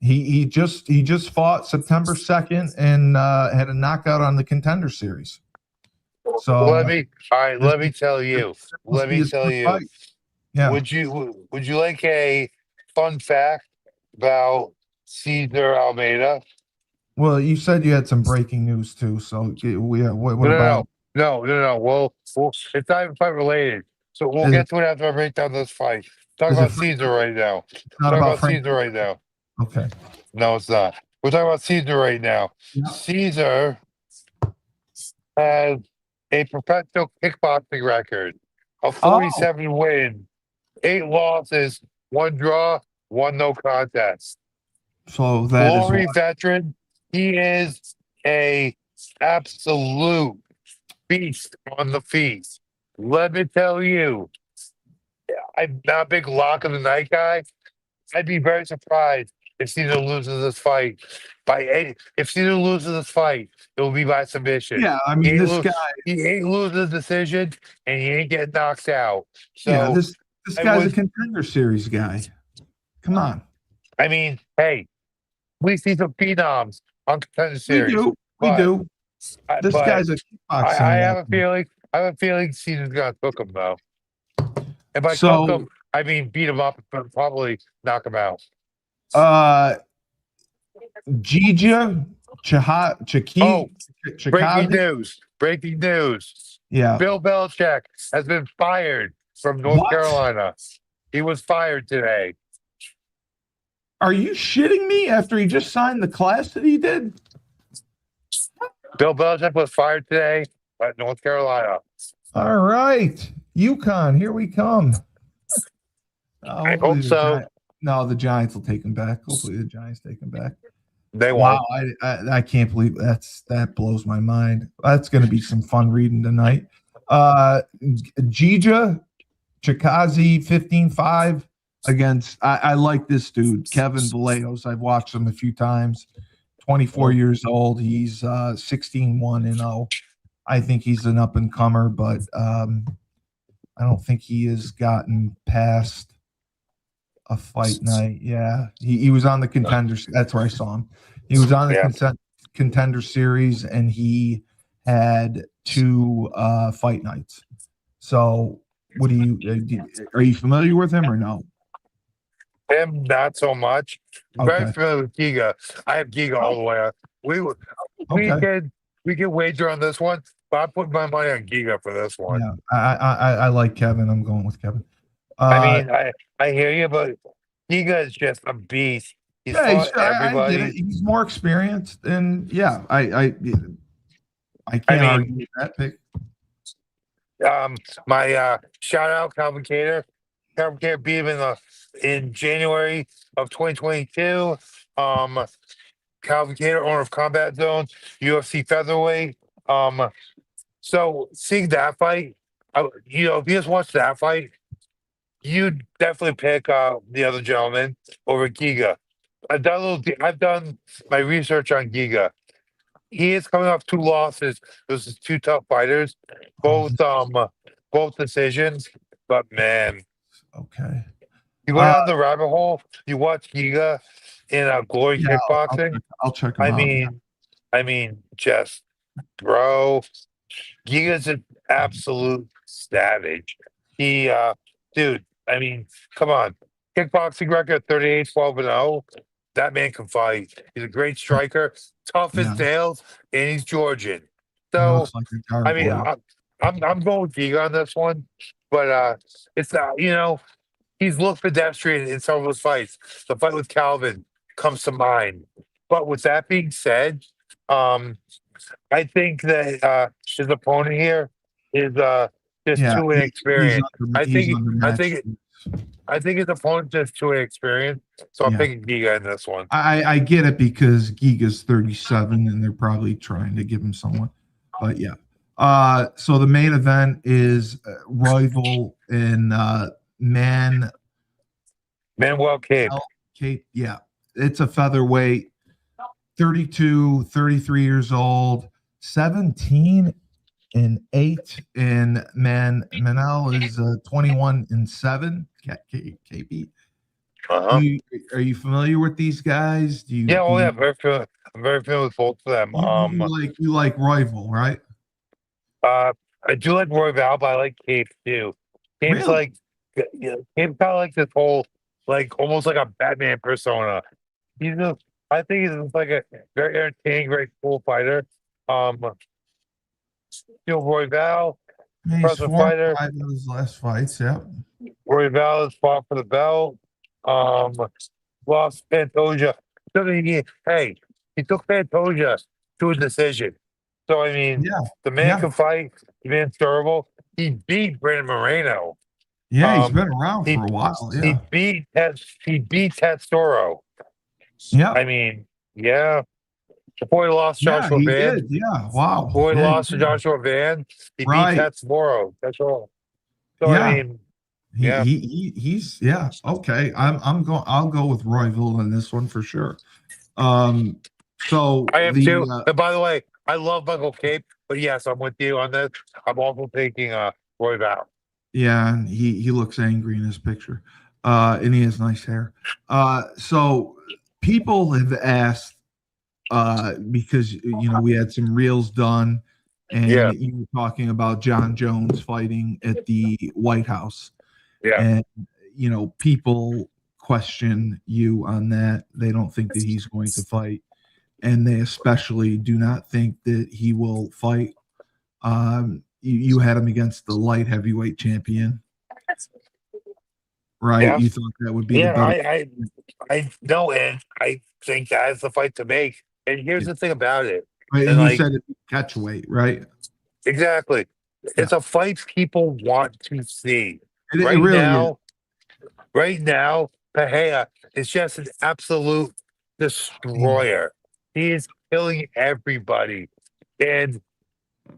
He just fought September 2nd and had a knockout on the contender series. So Let me tell you. must be his first fight. Yeah. Would you like a fun fact about Cesar Almeida? Well, you said you had some breaking news too. So what about? No. Well, it's not even fight related. So we'll Is get to it after I break down this fight. Talk Is it about Caesar right now. not Talk about about Frank? Caesar right now. Okay. No, it's not. We're talking about Caesar right now. Yeah. Caesar has a professional kickboxing record of 47 wins, 8 losses, 1 draw, 1 no contest. So that is Glory veteran. He is a absolute beast on the feet. Let me tell you, I'm not a big lock of the night guy. I'd be very surprised if Caesar loses this fight if Caesar loses this fight, it will be by submission. Yeah, I mean this guy. He ain't losing the decision, and he ain't getting knocked out. So Yeah, this guy's a contender series guy. Come on. I mean, hey, we see some phenoms on contender series. We do. This guy's a kickboxing. I have a feeling Caesar's gonna cook him though. And by cook him, I mean beat him up and probably knock him out. Gija Breaking news. Yeah. Bill Belichick has been fired from North Carolina. He was fired today. Are you shitting me after he just signed the class that he did? Bill Belichick was fired today at North Carolina. All right. UConn, here we come. I hope so. No, the Giants will take him back. Hopefully the Giants take him back. They won't. Wow, I can't believe that blows my mind. That's going to be some fun reading tonight. Gija Chikazi 15-5 against, I like this dude, Kevin Vallejos. I've watched him a few times. 24 years old. He's 16-1-0. I think he's an up and comer, but I don't think he has gotten past a fight night. Yeah, he was on the contenders. That's where I saw him. He was on the contender series, and he had 2 fight nights. So, what do you are you familiar with him or no? Him, not so much. Very familiar with Giga. I have Giga all the way. We can wager on this one, but I'm putting my money on Giga for this one. Yeah, I like Kevin. I'm going with Kevin. I mean, I hear you, but Giga is just a beast. He's fought everybody. I get it. He's more experienced, and yeah, I can't argue with that pick. My shout out Calvin Cater. Calvin Cater beat him in January of 2022. Calvin Cater, owner of Combat Zone, UFC featherweight. So seeing that fight, if you just watch that fight, you definitely pick the other gentleman over Giga. I've done my research on Giga. He is coming off 2 losses. Those are 2 tough fighters, both decisions. But man, okay, you go down the rabbit hole. You watch Giga in Glory Kickboxing. I'll check him out. I mean, just bro, Giga's an absolute savage. He, dude. I mean, come on, kickboxing record 38-12-0. that man can fight. He's a great striker, tough as Yeah, nails, and he's Georgian. he So looks like a I mean, gargoyle. I'm going with Giga on this one, but it's not. He's looked pedestrian in some of his fights. The fight with Calvin comes to mind. But with that being said, um, I think that his opponent here is just Yeah, too he's inexperienced. I he's think I undermatched. think I think his opponent's just too inexperienced. So I'm Yeah, picking Giga in this one. I get it because Giga's 37 and they're probably trying to give him someone. But yeah. So the main event is Rival in Man Manuel Cape. Cape. Yeah, it's a featherweight, 32, 33 years old, 17-8, and Manel is 21-7. KP. Uh-huh. Are you familiar with these guys? Yeah, oh yeah, I'm very familiar with both of them. You like Rival, right? Uh, I do like Roy Val, but I like Cape too. Cape's Really? like, Cape's kind of like this whole, like almost like a Batman persona. He's just, I think he's just like a very entertaining, very cool fighter. Um, Roy Val, He's impressive 4 and fighter. 5 in his last fights. Yeah. Roy Val has fought for the belt. Um, lost Pantoja. Hey, he took Pantoja to a decision. So I mean, Yeah. the man Yeah. can fight. The man's durable. He beat Brandon Moreno. Yeah. He's Um, been around he for a while. he Yeah. beat Testoro. Yeah. I mean, yeah. The boy lost Yeah. Joshua He Van. did. Yeah. Wow. Boy Yeah. He lost to did. Joshua Van. He beat Right. Testoro. That's all. So I Yeah. mean, yeah. He's yeah. Okay. I'll go with Royville in this one for sure. So I am too. the And by the way, I love Michael Cape, but yes, I'm with you on this. I'm also taking Roy Val. Yeah, and he looks angry in his picture. And he has nice hair. So people have asked because we had some reels done and Yeah, you were talking about John Jones fighting at the White House. yeah. And people question you on that. They don't think that he's going to fight. And they especially do not think that he will fight. You had him against the light heavyweight champion, right? Yeah. You thought that would be the Yeah, better. I know, and I think that's the fight to make. And here's Yeah. the thing about it. Right, And and you like said it catch weight, right? exactly. Yeah. It's a fight people want to see. It really is. Right now, Pahea is just an absolute destroyer. He is killing everybody. And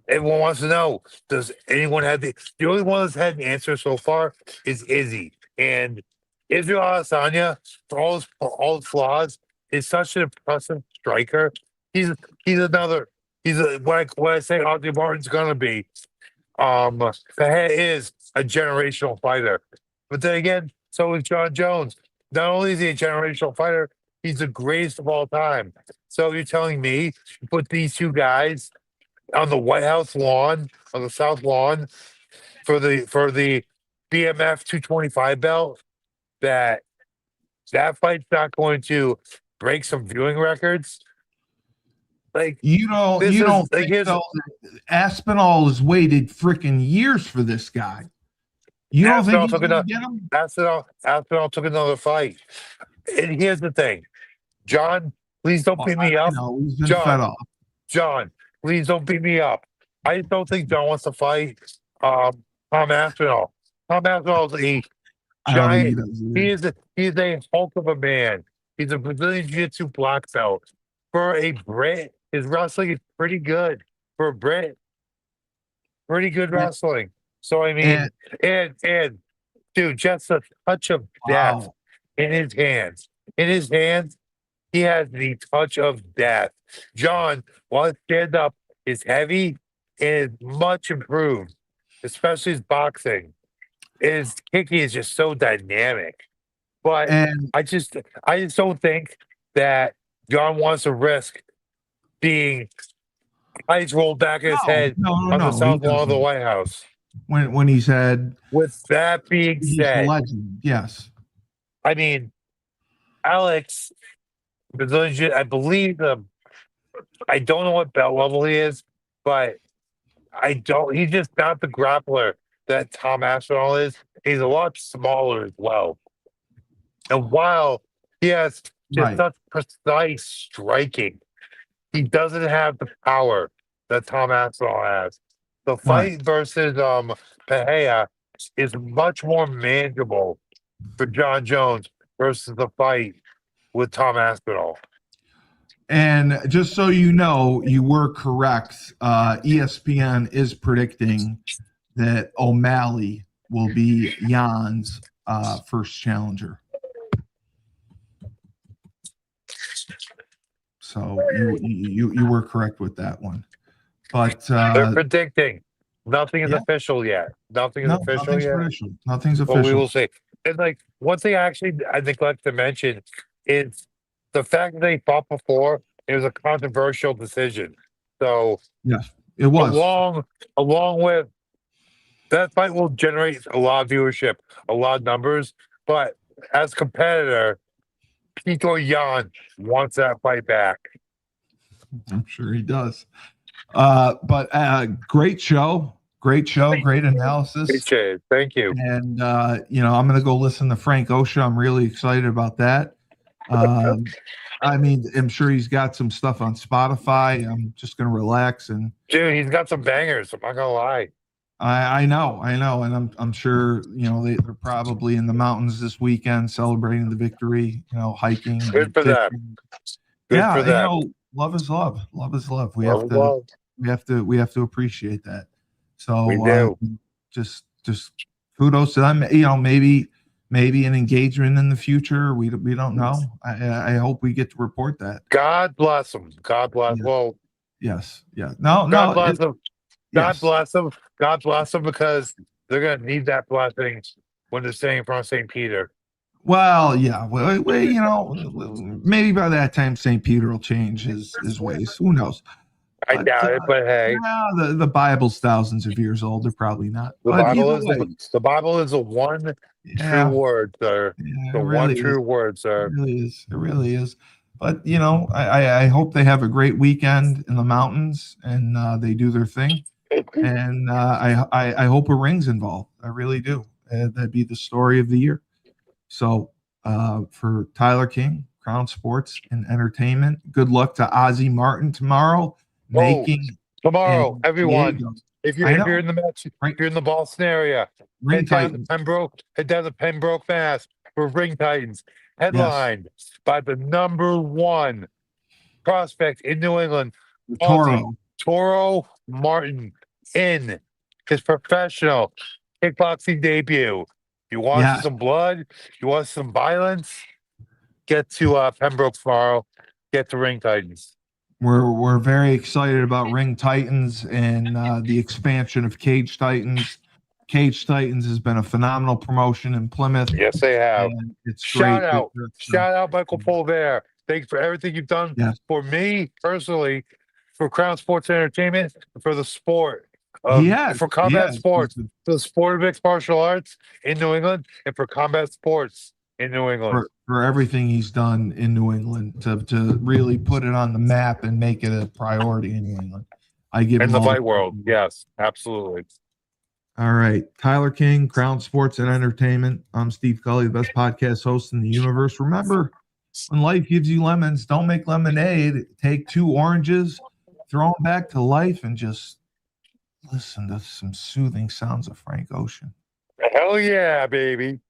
everyone wants to know, does anyone have the only one that's had an answer so far is Izzy. And Israel Adesanya, for all his flaws, is such an impressive striker. He's he's another he's a what I say Ozzy Martin's gonna be. Fahad is a generational fighter. But then again, so is John Jones. Not only is he a generational fighter, he's the greatest of all time. So you're telling me you put these two guys on the White House lawn, on the South lawn, for the BMF 225 belt, that fight's not going to break some viewing records. Like You this is don't like think here's so? Aspinall has waited freaking years for this guy. You don't think Aspinall he's took going to another get him? Aspinall took another fight. And here's the thing, John, please don't Oh, beat me I up. know he's been fed John, up. John, please don't beat me up. I just don't think John wants to fight Tom Aspinall. Tom Aspinall is a I don't think he giant. does He either. is a hulk of a man. He's a Brazilian Jiu-Jitsu black belt. For a Brit, his wrestling is pretty good. For a Brit, pretty good And, wrestling. So I and mean, and dude, just a touch of death wow, in his hands. In his hands, he has the touch of death. John, while his stand up is heavy and is much improved, especially his boxing. His kicking is just so dynamic. But and I just don't think that John wants to risk being eyes rolled back in his head on the he south lawn of the doesn't. White House. When he said With that being he's a said, legend, yes. I mean, Alex Brazilian, I believe I don't know what belt level he is, but I don't. He's just not the grappler that Tom Aspinall is. He's a lot smaller as well. And while he has just Right. such precise striking, he doesn't have the power that Tom Aspinall has. The Right. fight versus Pereira is much more manageable for John Jones versus the fight with Tom Aspinall. And just so you know, you were correct. ESPN is predicting that O'Malley will be Jan's first challenger. So you were correct with that one. But They're predicting. Nothing is yeah. official yet. Nothing is official nothing's yet. official. Nothing's But we official. will see. And like one thing actually I neglect to mention is the fact that they fought before, it was a controversial decision. So Yes, it was. along with that fight will generate a lot of viewership, a lot of numbers. But as competitor, Petr Yan wants that fight back. I'm sure he does. But great show. Great analysis. Appreciate it. Thank you. And I'm going to go listen to Frank Ocean. I'm really excited about that. I mean, I'm sure he's got some stuff on Spotify. I'm just going to relax and. Dude, he's got some bangers. I'm not gonna lie. I know, and I'm sure they're probably in the mountains this weekend celebrating the victory. Hiking. Good for them. Good for them. Love is love. Love is love. We Love have to appreciate that. So we do. Just kudos to them. Maybe an engagement in the future. We don't know. I hope we get to report that. God bless them. God bless. Yeah. Well, yes. Yeah. No. God bless them. God Yes. bless them. God bless them because they're gonna need that blessing when they're staying in front of St. Peter. Well, yeah. Well, maybe by that time St. Peter will change his ways. Who knows? I doubt it, but hey, the Bible's thousands of years old. They're probably not. the But Bible is a one true word, sir. Yeah, The one true word, sir. It really is. But I hope they have a great weekend in the mountains and they do their thing. And I hope a ring's involved. I really do. That'd be the story of the year. So for Tyler King, Crown Sports and Entertainment, good luck to Ozzy Martin tomorrow. Tomorrow, everyone. If you're in the match, if you're in the Boston area, head down to Pembroke, Mass for Ring Titans, headlined by the #1 prospect in New England, Toro Martin, in his professional kickboxing debut. If you want some blood, you want some violence, get to Pembroke tomorrow. Get to Ring Titans. We're very excited about Ring Titans and the expansion of Cage Titans. Cage Titans has been a phenomenal promotion in Plymouth. Yes, they have. It's Shout out, Michael Polver. Thanks for everything you've done for me personally, for Crown Sports Entertainment, for the sport, for combat sports, for the sport of mixed martial arts in New England, and for combat sports in New England. For everything he's done in New England to really put it on the map and make it a priority in New England. I give him in the fight world. Yes, absolutely. All right. Tyler King, Crown Sports and Entertainment. I'm Steve Cully, the best podcast host in the universe. Remember, when life gives you lemons, don't make lemonade. Take 2 oranges, throw them back to life, and just listen to some soothing sounds of Frank Ocean. Hell yeah, baby.